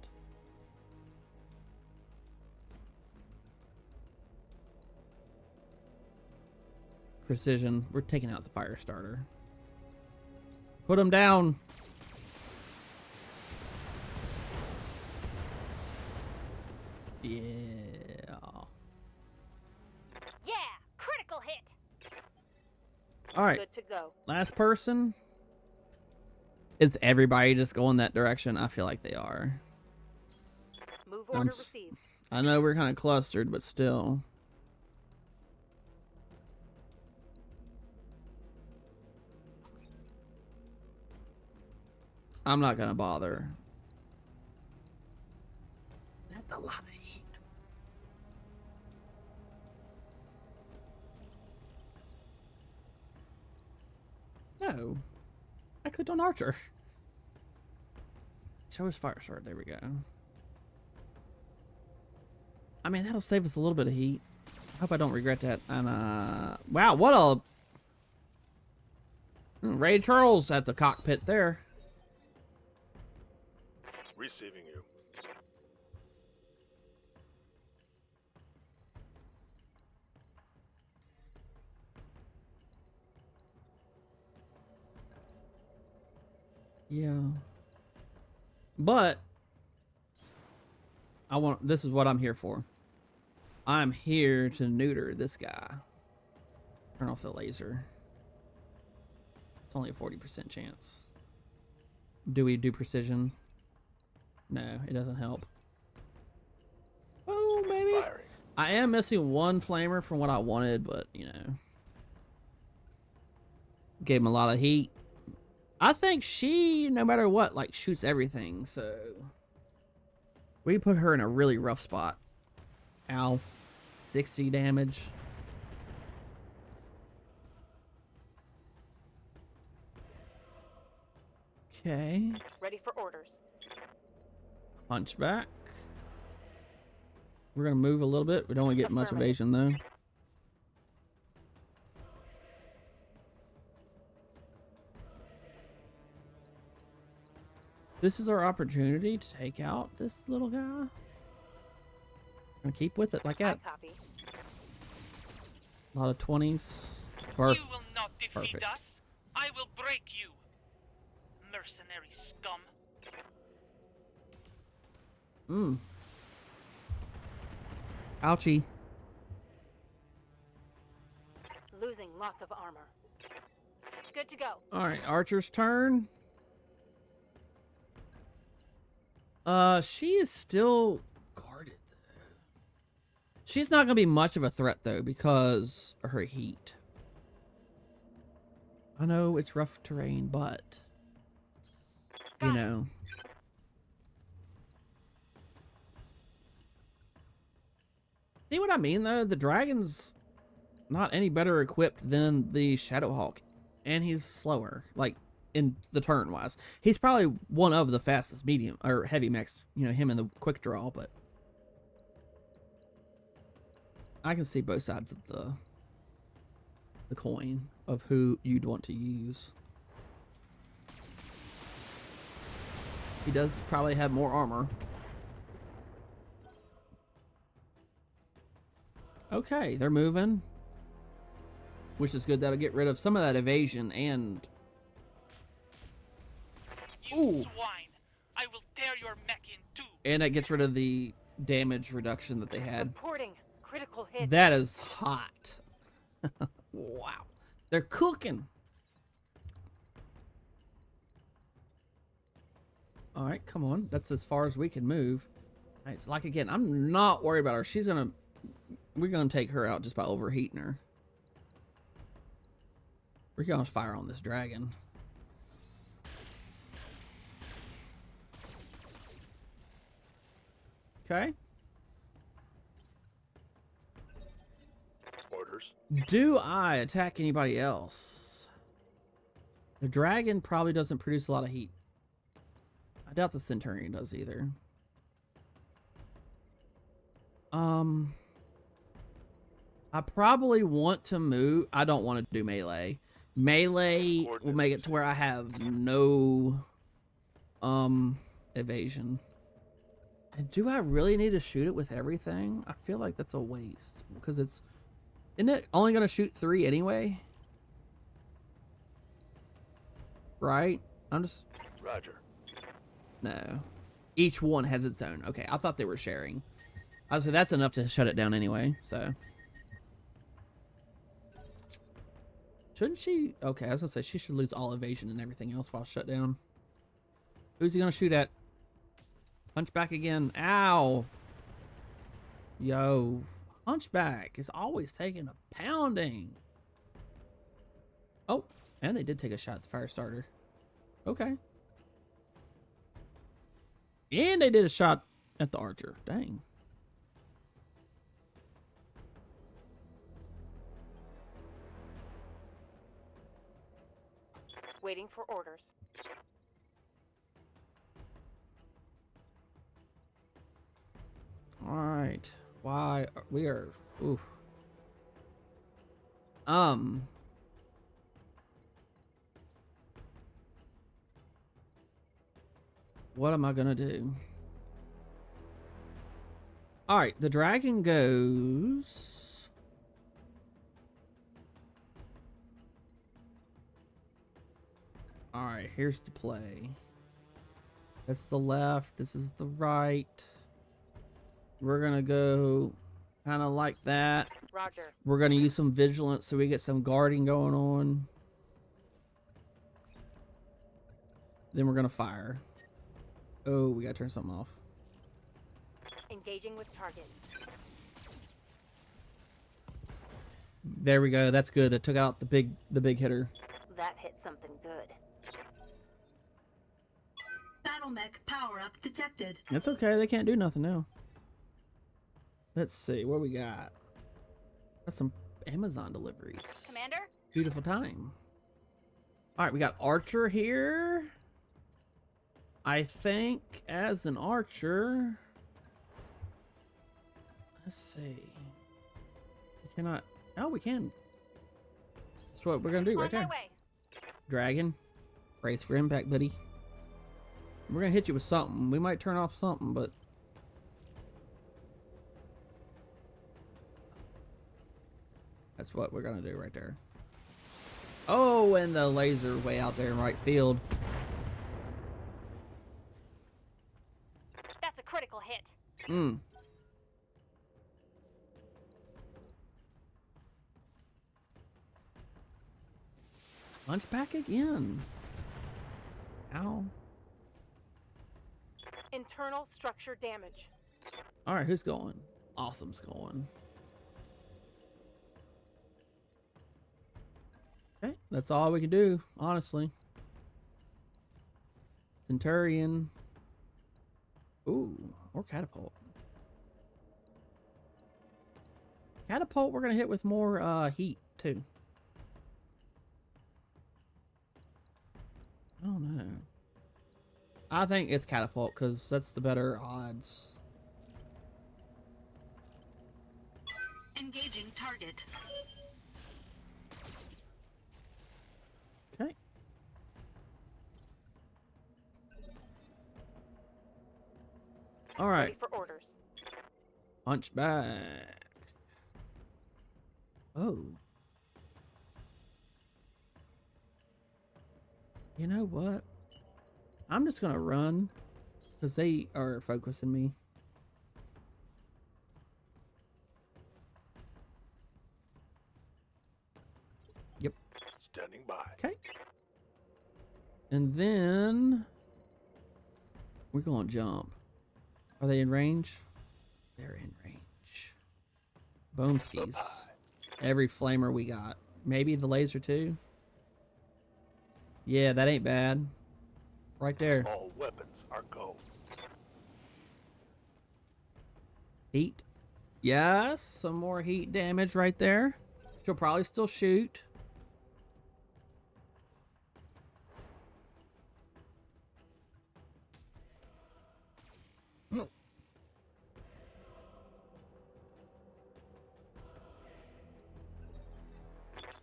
Speaker 1: Precision. We're taking out the fire starter. Put him down. Yeah.
Speaker 7: Yeah, critical hit.
Speaker 1: All right.
Speaker 7: Good to go.
Speaker 1: Last person. Is everybody just going that direction? I feel like they are.
Speaker 7: Move
Speaker 1: I'm
Speaker 7: order
Speaker 1: s-
Speaker 7: received.
Speaker 1: I know we're kind of clustered, but still. I'm not gonna bother. That's a lot of heat. No. I clicked on Archer. Show us fire sword. There we go. I mean, that'll save us a little bit of heat. I hope I don't regret that. And, wow, what a... Ray Charles at the cockpit there.
Speaker 6: Receiving you.
Speaker 1: Yeah. But this is what I'm here for. I'm here to neuter this guy. Turn off the laser. It's only a 40% chance. Do we do precision? No, it doesn't help. Oh, maybe.
Speaker 6: Firing.
Speaker 1: I am missing one flamer from what I wanted, but, you know. Gave him a lot of heat. I think she, no matter what, like, shoots everything, so... We put her in a really rough spot. Ow. 60 damage. Okay.
Speaker 7: Ready for orders.
Speaker 1: Hunchback. We're gonna move a little bit. We don't want to get much
Speaker 7: Affirmative.
Speaker 1: evasion, though. This is our opportunity to take out this little guy. And keep with it like
Speaker 7: I
Speaker 1: that.
Speaker 7: copy.
Speaker 1: A lot of 20s.
Speaker 5: You
Speaker 1: Perfect.
Speaker 5: will not defeat
Speaker 1: Perfect.
Speaker 5: us. I will break you. Mercenary scum.
Speaker 1: Ouchie.
Speaker 7: Losing lots of armor. Good to go.
Speaker 1: Alright, Archer's turn. She is still guarded, though. She's not gonna be much of a threat, though, because of her heat. I know it's rough terrain, but... You know... See what I mean, though? The dragon's not any better equipped than the Shadowhawk. And he's slower, like, in the turn-wise. He's probably one of the fastest medium, or heavy mechs. You know, him and the quick draw, but... I can see both sides of the coin of who you'd want to use. He does probably have more armor. Okay, they're moving. which is good. That'll get rid of some of that evasion and...
Speaker 5: You
Speaker 1: Ooh.
Speaker 5: swine! I will tear your mech in two!
Speaker 1: And that gets rid of the damage reduction that they had.
Speaker 7: Reporting. Critical hit.
Speaker 1: That is hot. Wow. They're cooking. All right, come on. That's as far as we can move. It's like, again, I'm not worried about her. We're gonna take her out just by overheating her. We're gonna fire on this dragon. Okay.
Speaker 6: Orders.
Speaker 1: Do I attack anybody else? The dragon probably doesn't produce a lot of heat. I doubt the Centurion does either. I probably want to move. I don't want to do melee. Melee will make it to where I have no evasion. And do I really need to shoot it with everything? I feel like that's a waste because isn't it only going to shoot 3 anyway? Right? I'm just...
Speaker 6: Roger.
Speaker 1: No. Each one has its own. Okay, I thought they were sharing. I was like, that's enough to shut it down anyway, so. Shouldn't she? Okay, I was gonna say she should lose all evasion and everything else while shut down. Who's he gonna shoot at? Hunchback again. Ow. Yo. Hunchback is always taking a pounding. Oh, and they did take a shot at the fire starter. Okay. And they did a shot at the archer. Dang.
Speaker 7: Waiting for orders.
Speaker 1: All right. Why we are? Oof. What am I gonna do? All right. The dragon goes. All right. Here's the play. That's the left. This is the right. We're gonna go kind of like that.
Speaker 7: Roger.
Speaker 1: We're gonna use some vigilance so we get some guarding going on. Then we're gonna fire. Oh, we gotta turn something off.
Speaker 7: Engaging with target.
Speaker 1: There we go. That's good. It took out the big hitter.
Speaker 7: That hit something good.
Speaker 4: Battle mech power-up detected.
Speaker 1: That's okay. They can't do nothing now. Let's see what we got. Got some Amazon deliveries.
Speaker 7: Commander?
Speaker 1: Beautiful time. All right, we got Archer here. I think as an Archer. Let's see. We cannot. Oh, we can. That's what we're gonna do right
Speaker 7: On my
Speaker 1: there.
Speaker 7: way.
Speaker 1: Dragon, brace for impact, buddy. We're gonna hit you with something. We might turn off something, but. That's what we're gonna do right there. Oh, and the laser way out there in right field.
Speaker 7: That's a critical hit.
Speaker 1: Mm. Hunchback again. Ow.
Speaker 7: Internal structure damage.
Speaker 1: All right, who's going? Awesome's going. Okay, that's all we can do, honestly. Centurion. Ooh, or catapult. Catapult, we're gonna hit with more heat too. I don't know. I think it's catapult because that's the better odds.
Speaker 4: Engaging target.
Speaker 1: Okay. All right.
Speaker 7: Ready for orders.
Speaker 1: Hunchback. Oh. You know what? I'm just gonna run because they are focusing me. Yep.
Speaker 6: Standing by.
Speaker 1: Okay. And then we're gonna jump. Are they in range? They're in range. Boomskis. Every flamer we got. Maybe the laser too. Yeah, that ain't bad. Right there.
Speaker 6: All weapons are go.
Speaker 1: Heat. Yes, some more heat damage right there. She'll probably still shoot.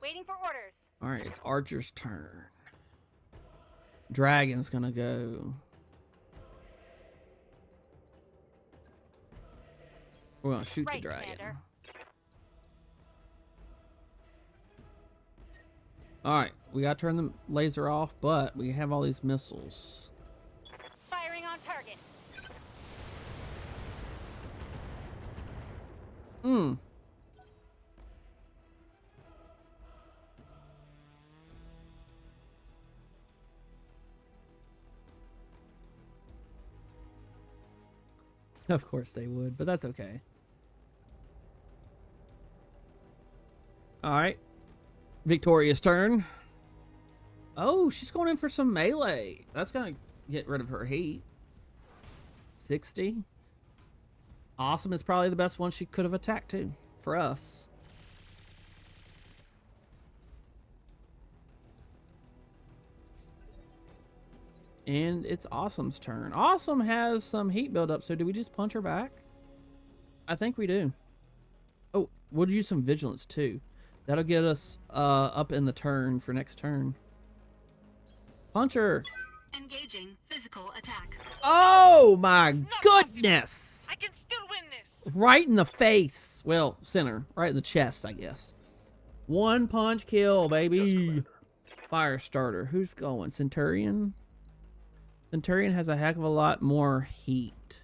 Speaker 7: Waiting for orders.
Speaker 1: All right, it's Archer's turn. Dragon's gonna go. We're gonna shoot the
Speaker 7: Right,
Speaker 1: dragon.
Speaker 7: Commander.
Speaker 1: All right, we gotta turn the laser off, but we have all these missiles.
Speaker 7: Firing on target.
Speaker 1: Hmm. Of course they would, but that's okay. All right. Victoria's turn. Oh, she's going in for some melee. That's going to get rid of her heat. 60. Awesome is probably the best one she could have attacked to for us. And it's Awesome's turn. Awesome has some heat buildup, so do we just punch her back? I think we do. Oh, we'll use some vigilance too. That'll get us up in the turn for next turn. Punch her.
Speaker 4: Engaging physical attack.
Speaker 1: Oh my goodness!
Speaker 5: I can still win this.
Speaker 1: Right in the face. Well, center. Right in the chest, I guess. One punch kill, baby. Fire starter. Who's going? Centurion? Centurion has a heck of a lot more heat.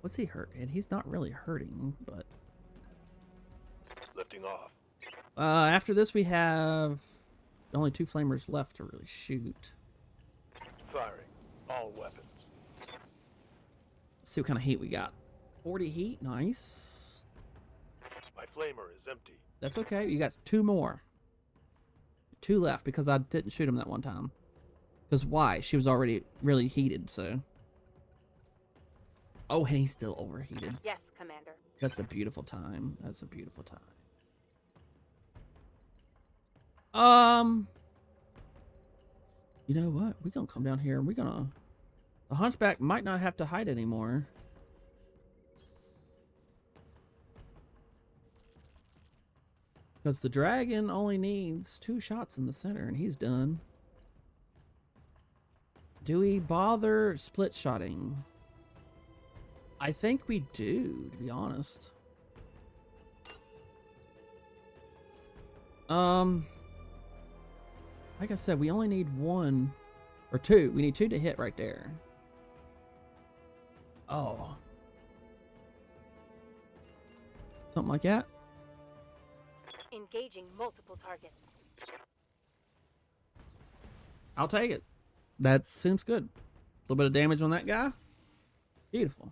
Speaker 1: What's he hurt? And he's not really hurting, but...
Speaker 6: Lifting off.
Speaker 1: After this, we have only 2 flamers left to really shoot.
Speaker 6: Firing. All weapons.
Speaker 1: Let's see what kind of heat we got. 40 heat. Nice.
Speaker 6: My flamer is empty.
Speaker 1: That's okay. You got 2 more. 2 left because I didn't shoot him that one time. Because why? She was already really heated, so... Oh, and he's still overheated.
Speaker 7: Yes, Commander.
Speaker 1: That's a beautiful time. That's a beautiful time. You know what? We're gonna come down here and we're gonna... The Hunchback might not have to hide anymore. Because the dragon only needs 2 shots in the center and he's done. Do we bother split shotting? I think we do, to be honest. Like I said, we only need 1 or 2. We need 2 to hit right there. Oh. Something like that?
Speaker 7: Engaging multiple targets.
Speaker 1: I'll take it. That seems good. A little bit of damage on that guy. Beautiful.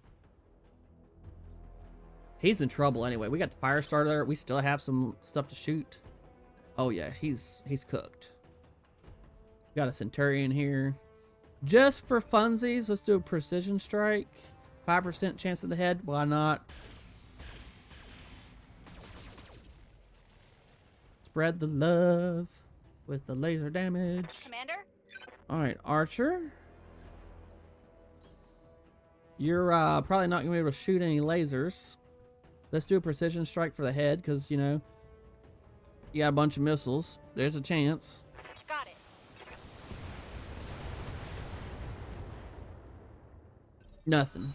Speaker 1: He's in trouble anyway. We got the fire starter. We still have some stuff to shoot. Oh yeah, he's cooked. Got a Centurion here. Just for funsies, let's do a precision strike. 5% chance of the head. Why not? Spread the love with the laser damage.
Speaker 7: Commander?
Speaker 1: All right, Archer. You're probably not going to be able to shoot any lasers. Let's do a precision strike for the head because, you know, you got a bunch of missiles. There's a chance.
Speaker 7: Got it.
Speaker 1: Nothing.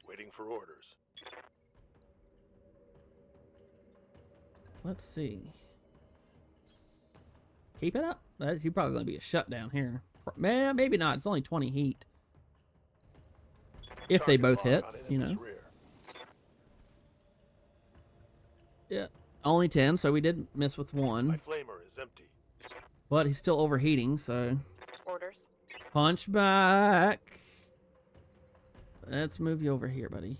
Speaker 6: Waiting for orders.
Speaker 1: Let's see. Keep it up. You're probably going to be a shutdown here. Man, maybe not. It's only 20 heat. If they
Speaker 6: Target
Speaker 1: both
Speaker 6: lock
Speaker 1: hit,
Speaker 6: on
Speaker 1: you
Speaker 6: enemy's
Speaker 1: know.
Speaker 6: rear.
Speaker 1: Yeah. Only 10, so we did miss with
Speaker 6: My
Speaker 1: one.
Speaker 6: flamer is empty.
Speaker 1: But he's still overheating, so...
Speaker 7: Orders.
Speaker 1: Punch back. Let's move you over here, buddy.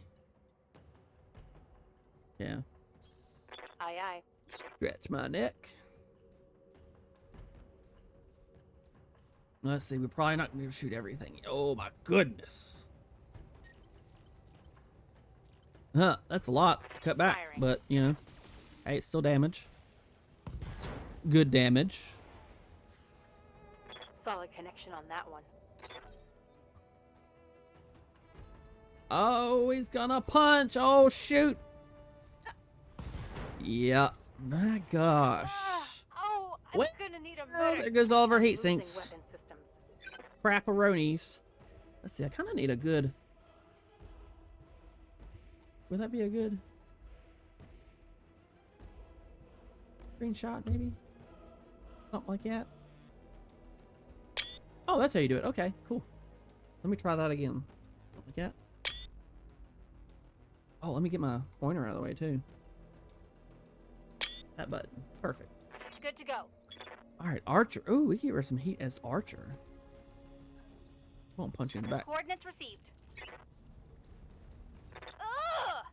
Speaker 1: Yeah.
Speaker 7: Aye, aye.
Speaker 1: Stretch my neck. Let's see, we're probably not going to shoot everything. Oh my goodness. Huh, that's a lot to cut back,
Speaker 7: Firing.
Speaker 1: but you know, hey, it's still damage. Good damage.
Speaker 7: Solid connection on that one.
Speaker 1: Oh, he's gonna punch. Oh, shoot. Yep. My gosh.
Speaker 7: Oh, I'm
Speaker 1: What?
Speaker 7: gonna need a
Speaker 1: Oh,
Speaker 7: medic.
Speaker 1: there goes all of our heat
Speaker 7: Losing
Speaker 1: sinks.
Speaker 7: weapon systems.
Speaker 1: Crapperonis. Let's see, I kind of need a good... Would that be a good... screenshot, maybe? Something like that? Oh, that's how you do it. Okay, cool. Let me try that again. Like that. Oh, let me get my pointer out of the way, too. That button. Perfect.
Speaker 7: Good to go.
Speaker 1: Alright, Archer. Ooh, we can get some heat as Archer. Won't punch you in the back.
Speaker 7: Coordinates received. Ugh!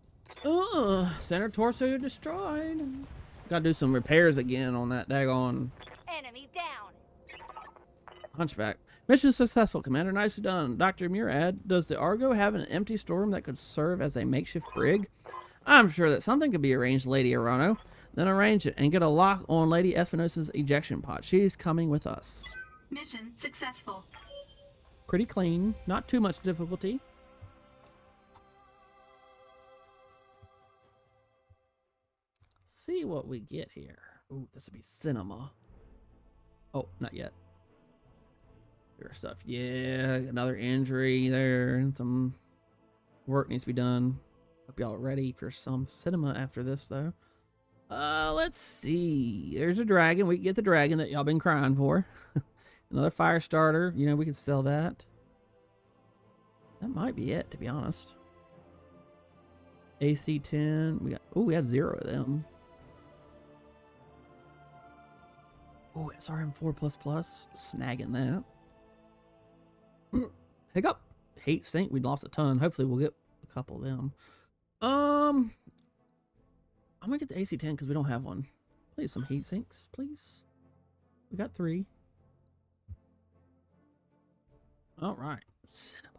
Speaker 1: Ugh, center torso destroyed. Gotta do some repairs again on that daggone
Speaker 7: Enemy down.
Speaker 1: hunchback. Mission successful, Commander. Nicely done. Dr. Murad, does the Argo have an empty storeroom that could serve as a makeshift brig? I'm sure that something could be arranged, Lady Arano. Then arrange it and get a lock on Lady Espinosa's ejection pod. She's coming with us.
Speaker 4: Mission successful.
Speaker 1: Pretty clean. Not too much difficulty. See what we get here. Ooh, this would be cinema. Oh, not yet. Your stuff. Yeah, another injury there, and some work needs to be done. Hope y'all ready for some cinema after this, though. Let's see. There's a dragon. We can get the dragon that y'all been crying for. Another fire starter. You know, we can sell that. That might be it, to be honest. AC-10. We got. Oh, we have 0 of them. Oh, SRM4++. Snagging that. Hiccup. Hate sink. We lost a ton. Hopefully we'll get a couple of them. I'm gonna get the AC-10 because we don't have one. Please, some heat sinks, please. We got 3. All right. Cinema.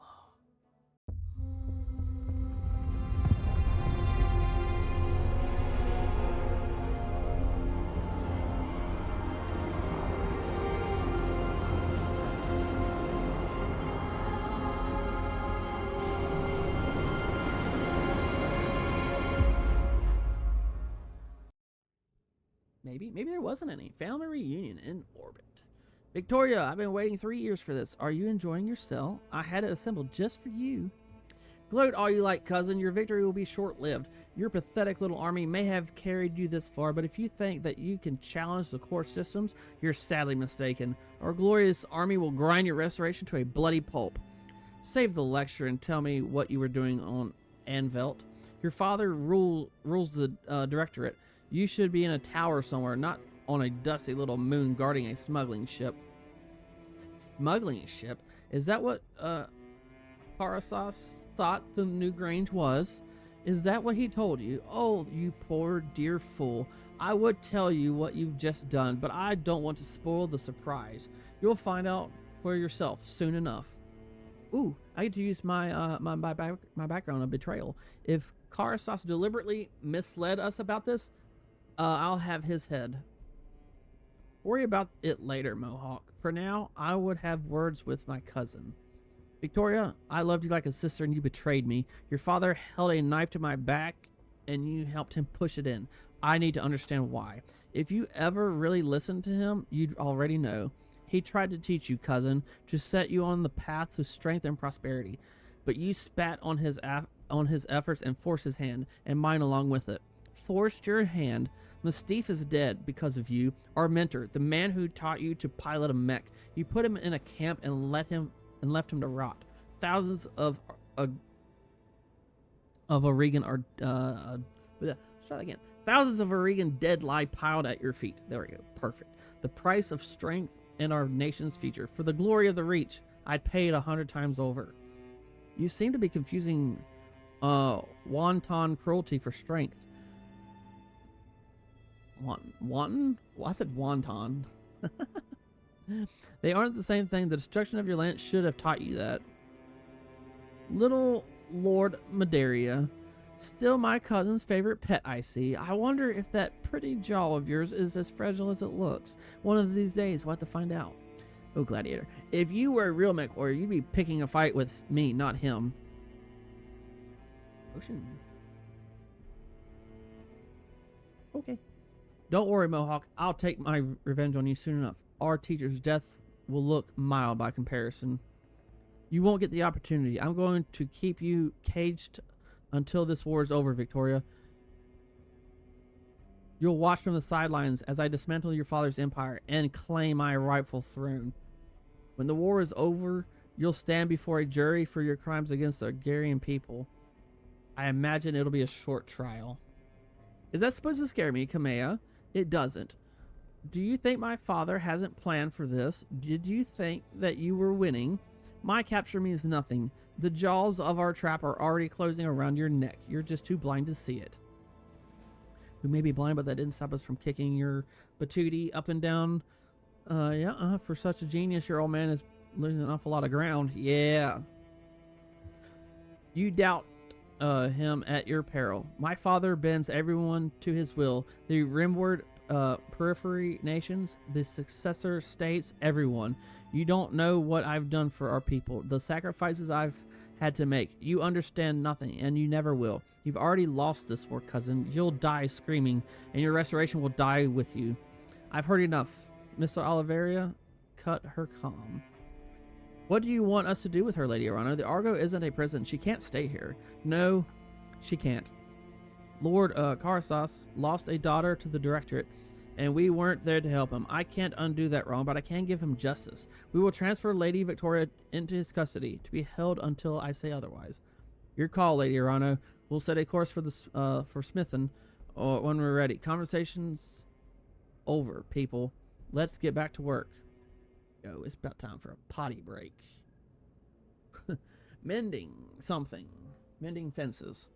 Speaker 1: Maybe there wasn't any. Family reunion in orbit. Victoria, I've been waiting 3 years for this. Are you enjoying your cell? I had it assembled just for you. Gloat all you like, cousin. Your victory will be short-lived. Your pathetic little army may have carried you this far, but if you think that you can challenge the core systems, you're sadly mistaken. Our glorious army will grind your restoration to a bloody pulp. Save the lecture and tell me what you were doing on Anvelt. Your father rules the directorate. You should be in a tower somewhere, not on a dusty little moon guarding a smuggling ship. Smuggling ship? Is that what Karosas thought the new Grange was? Is that what he told you? Oh, you poor dear fool. I would tell you what you've just done, but I don't want to spoil the surprise. You'll find out for yourself soon enough. Ooh, I get to use my my background of betrayal. If Karosas deliberately misled us about this, I'll have his head. Worry about it later, Mohawk. For now, I would have words with my cousin. Victoria, I loved you like a sister and you betrayed me. Your father held a knife to my back and you helped him push it in. I need to understand why. If you ever really listened to him, you'd already know. He tried to teach you, cousin, to set you on the path to strength and prosperity. But you spat on his efforts and forced his hand, and mine along with it. forced your hand. Mystique is dead because of you. Our mentor, the man who taught you to pilot a mech. You put him in a camp and left him to rot. Thousands of Oregon are start again. Thousands of Oregon dead lie piled at your feet. There we go. Perfect. The price of strength in our nation's future. For the glory of the Reach, I'd pay it 100 times over. You seem to be confusing wanton cruelty for strength. Wanton? Well, I said wanton. They aren't the same thing. The destruction of your land should have taught you that. Little Lord Madaria, still my cousin's favorite pet, I see. I wonder if that pretty jaw of yours is as fragile as it looks. One of these days, we'll have to find out. Oh, Gladiator. If you were a real mech warrior, you'd be picking a fight with me, not him. Ocean. Okay. Don't worry, Mohawk. I'll take my revenge on you soon enough. Our teacher's death will look mild by comparison. You won't get the opportunity. I'm going to keep you caged until this war is over, Victoria. You'll watch from the sidelines as I dismantle your father's empire and claim my rightful throne. When the war is over, you'll stand before a jury for your crimes against the Hungarian people. I imagine it'll be a short trial. Is that supposed to scare me, Kamea? It doesn't. Do you think my father hasn't planned for this? Did you think that you were winning? My capture means nothing. The jaws of our trap are already closing around your neck. You're just too blind to see it. We may be blind, but that didn't stop us from kicking your patootie up and down. For such a genius, your old man is losing an awful lot of ground. Yeah. You doubt him at your peril. My father bends everyone to his will. The rimward periphery nations, the successor states, everyone. You don't know what I've done for our people, the sacrifices I've had to make. You understand nothing, and you never will. You've already lost this war, cousin. You'll die screaming, and your restoration will die with you. I've heard enough. Mr. Oliveria, cut her calm. What do you want us to do with her, Lady Arano? The Argo isn't a prison. She can't stay here. No, she can't. Lord Karosas lost a daughter to the Directorate, and we weren't there to help him. I can't undo that wrong, but I can give him justice. We will transfer Lady Victoria into his custody, to be held until I say otherwise. Your call, Lady Arano. We'll set a course for Smithon when we're ready. Conversation's over, people. Let's get back to work. Yo, it's about time for a potty break. Mending something. Mending fences.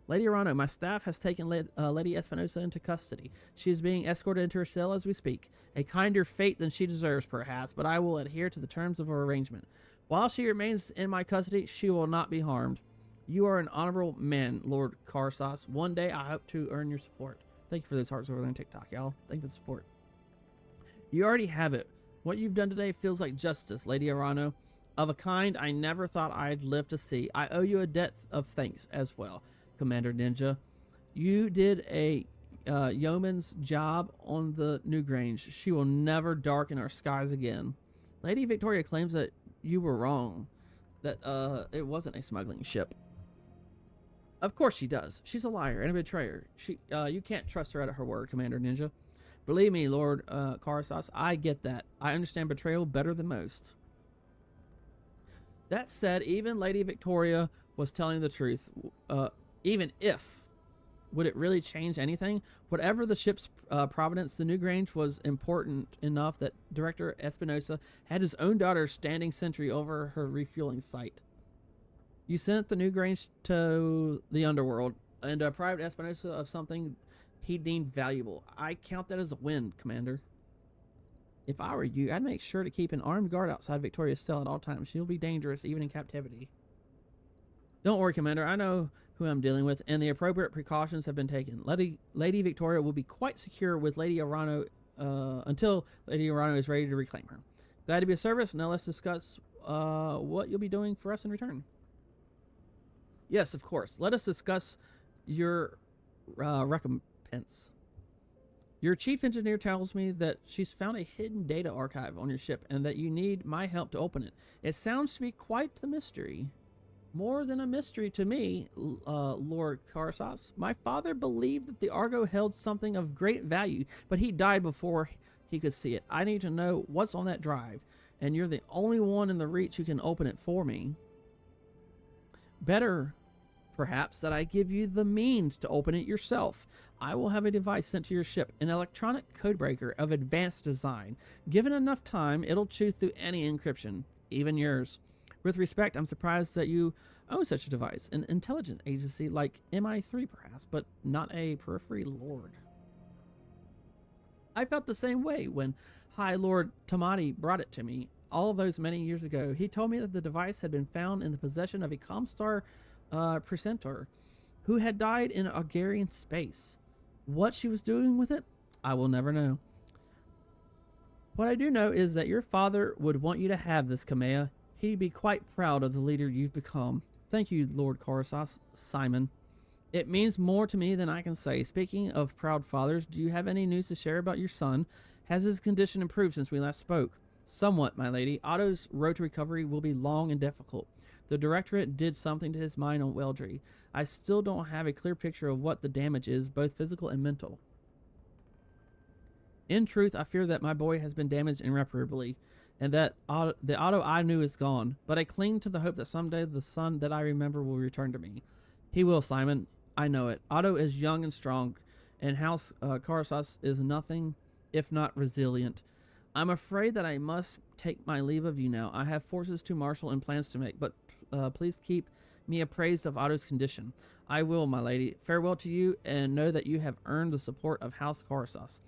Speaker 1: Lady Arano, my staff has taken Lady Espinosa into custody. She is being escorted into her cell as we speak. A kinder fate than she deserves, perhaps, but I will adhere to the terms of our arrangement. While she remains in my custody, she will not be harmed. You are an honorable man, Lord Karosas. One day, I hope to earn your support. Thank you for those hearts over there on TikTok, y'all. Thank you for the support. You already have it. What you've done today feels like justice, Lady Arano. Of a kind I never thought I'd live to see. I owe you a debt of thanks as well, Commander Ninja. You did a yeoman's job on the Newgrange. She will never darken our skies again. Lady Victoria claims that you were wrong, that it wasn't a smuggling ship. Of course she does. She's a liar and a betrayer. You can't trust her at her word, Commander Ninja. Believe me, Lord Karosas, I get that. I understand betrayal better than most. That said, even Lady Victoria was telling the truth. Even if, would it really change anything? Whatever the ship's provenance, the Newgrange was important enough that Director Espinosa had his own daughter standing sentry over her refueling site. You sent the Newgrange to the underworld and deprived Espinosa of something he deemed valuable. I count that as a win, Commander. If I were you, I'd make sure to keep an armed guard outside Victoria's cell at all times. She'll be dangerous even in captivity. Don't worry, Commander. I know who I'm dealing with, and the appropriate precautions have been taken. Lady Victoria will be quite secure with Lady Arano until Lady Arano is ready to reclaim her. Glad to be of service. Now let's discuss what you'll be doing for us in return. Yes, of course. Let us discuss your recompense. Your chief engineer tells me that she's found a hidden data archive on your ship and that you need my help to open it. It sounds to be quite the mystery. more than a mystery to me, Lord Karosas. My father believed that the Argo held something of great value, but he died before he could see it. I need to know what's on that drive, and you're the only one in the Reach who can open it for me. Better, perhaps, that I give you the means to open it yourself. I will have a device sent to your ship, an electronic codebreaker of advanced design. Given enough time, it'll chew through any encryption, even yours. With respect, I'm surprised that you own such a device, an intelligence agency like MI3 perhaps, but not a periphery lord. I felt the same way when High Lord Tamati brought it to me all those many years ago. He told me that the device had been found in the possession of a Comstar precentor who had died in Algarian space. What she was doing with it, I will never know. What I do know is that your father would want you to have this, Kamea. He'd be quite proud of the leader you've become. Thank you, Lord Karosas, Simon. It means more to me than I can say. Speaking of proud fathers, do you have any news to share about your son? Has his condition improved since we last spoke? Somewhat, my lady. Otto's road to recovery will be long and difficult. The Directorate did something to his mind on Weldry. I still don't have a clear picture of what the damage is, both physical and mental. In truth, I fear that my boy has been damaged irreparably, and that the Otto I knew is gone. But I cling to the hope that someday the son that I remember will return to me. He will, Simon. I know it. Otto is young and strong, and House Karosas is nothing if not resilient. I'm afraid that I must take my leave of you now. I have forces to marshal and plans to make, but please keep me appraised of Otto's condition. I will, my lady. Farewell to you, and know that you have earned the support of House Karosas.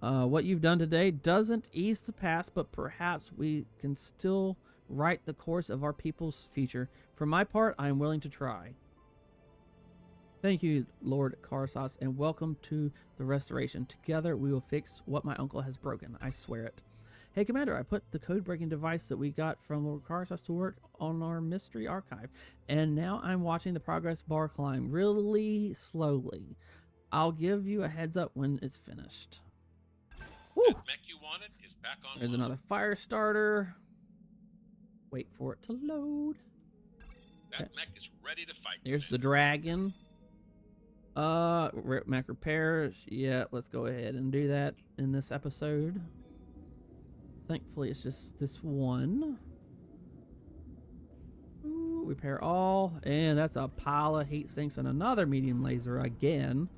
Speaker 1: What you've done today doesn't ease the past, but perhaps we can still right the course of our people's future. For my part, I am willing to try. Thank you, Lord Karosas, and welcome to the restoration. Together, we will fix what my uncle has broken. I swear it. Hey, Commander, I put the code-breaking device that we got from Lord Karosas to work on our mystery archive, and now I'm watching the progress bar climb really slowly. I'll give you a heads up when it's finished. Woo!
Speaker 8: That mech you wanted is back on.
Speaker 1: There's another fire starter. Wait for it to load.
Speaker 8: That mech is ready to fight.
Speaker 1: There's the dragon. Mech repairs. Yeah, let's go ahead and do that in this episode. Thankfully, it's just this one. Ooh, repair all. And that's a pile of heat sinks and another medium laser again.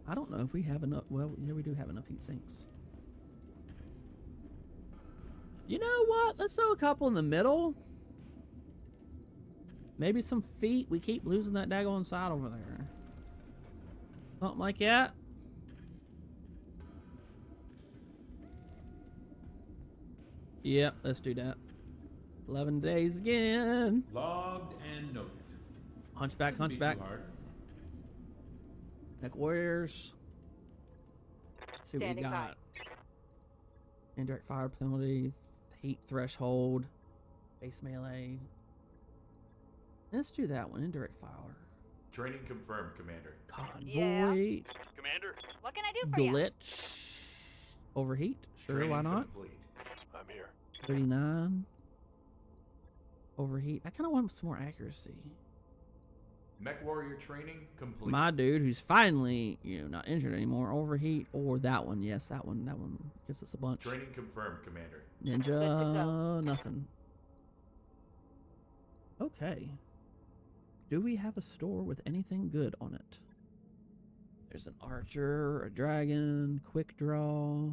Speaker 1: I don't know if we have enough. Well, yeah, we do have enough heat sinks. You know what? Let's throw a couple in the middle. Maybe some feet. We keep losing that daggone side over there. Something like that. Yep, let's do that. 11 days again.
Speaker 3: Logged and noted.
Speaker 1: Hunchback,
Speaker 3: Shouldn't be
Speaker 1: hunchback.
Speaker 3: too hard.
Speaker 1: Mech warriors. See what we
Speaker 7: Standing by.
Speaker 1: got. Indirect fire penalty. Heat threshold. Base melee. Let's do that one. Indirect fire.
Speaker 3: Training confirmed, Commander.
Speaker 1: Convoy.
Speaker 7: Yeah.
Speaker 6: Commander,
Speaker 7: What can I do for you?
Speaker 1: Glitch. Overheat. Sure,
Speaker 3: Training
Speaker 1: why not?
Speaker 3: complete.
Speaker 6: I'm here.
Speaker 1: 39. Overheat. I kind of want some more accuracy.
Speaker 3: Mech warrior training complete.
Speaker 1: My dude, who's finally, not injured anymore. Overheat or that one. Yes, that one. That one gives us a bunch.
Speaker 3: Training confirmed, Commander.
Speaker 7: Good to
Speaker 1: Ninja,
Speaker 7: go.
Speaker 1: nothing. Okay. Do we have a store with anything good on it? There's an archer, a dragon, quick draw,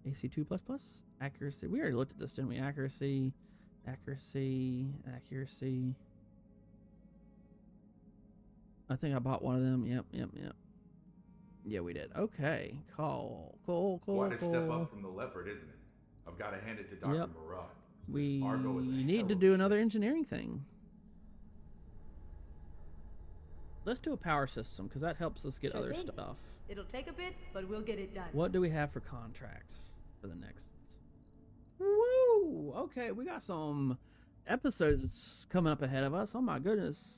Speaker 1: AC2++, accuracy. We already looked at this, didn't we? Accuracy, accuracy, accuracy. I think I bought one of them. Yep. Yeah, we did. Okay, cool.
Speaker 3: Quite a step up from the leopard, isn't it? I've got to hand it to Dr.
Speaker 1: Yep.
Speaker 3: Murad.
Speaker 1: We
Speaker 3: This Argo is a
Speaker 1: need
Speaker 3: hell
Speaker 1: to
Speaker 3: of a
Speaker 1: do
Speaker 3: ship.
Speaker 1: another engineering thing. Let's do a power system, because that helps us get
Speaker 9: Sure
Speaker 1: other
Speaker 9: thing.
Speaker 1: stuff.
Speaker 9: It'll take a bit, but we'll get it done.
Speaker 1: What do we have for contracts for the next? Woo! Okay, we got some episodes coming up ahead of us. Oh my goodness.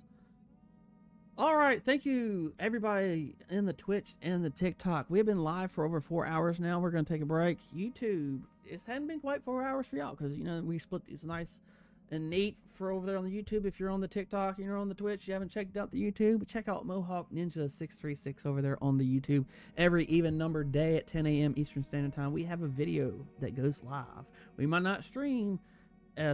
Speaker 1: All right, thank you everybody in the Twitch and the TikTok. We've been live for over 4 hours now. We're going to take a break. YouTube, it hadn't been quite 4 hours for y'all because, we split these nice and Nate for over there on the YouTube. If you're on the TikTok and you're on the Twitch, you haven't checked out the YouTube, check out Mohawk Ninja 636 over there on the YouTube. Every even numbered day at 10 a.m. Eastern Standard Time, we have a video that goes live. We might not stream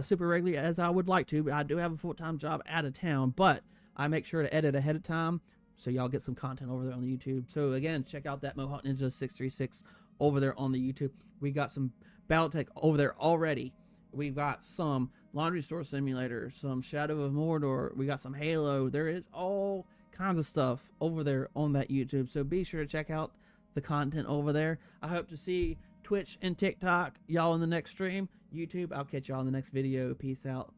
Speaker 1: super regularly as I would like to, but I do have a full-time job out of town, but I make sure to edit ahead of time so y'all get some content over there on the YouTube. So again, check out that Mohawk Ninja 636 over there on the YouTube. We got some BattleTech over there already. We've got some Laundry Store Simulator, some Shadow of Mordor. We got some Halo. There is all kinds of stuff over there on that YouTube. So be sure to check out the content over there. I hope to see Twitch and TikTok y'all in the next stream. YouTube, I'll catch y'all in the next video. Peace out.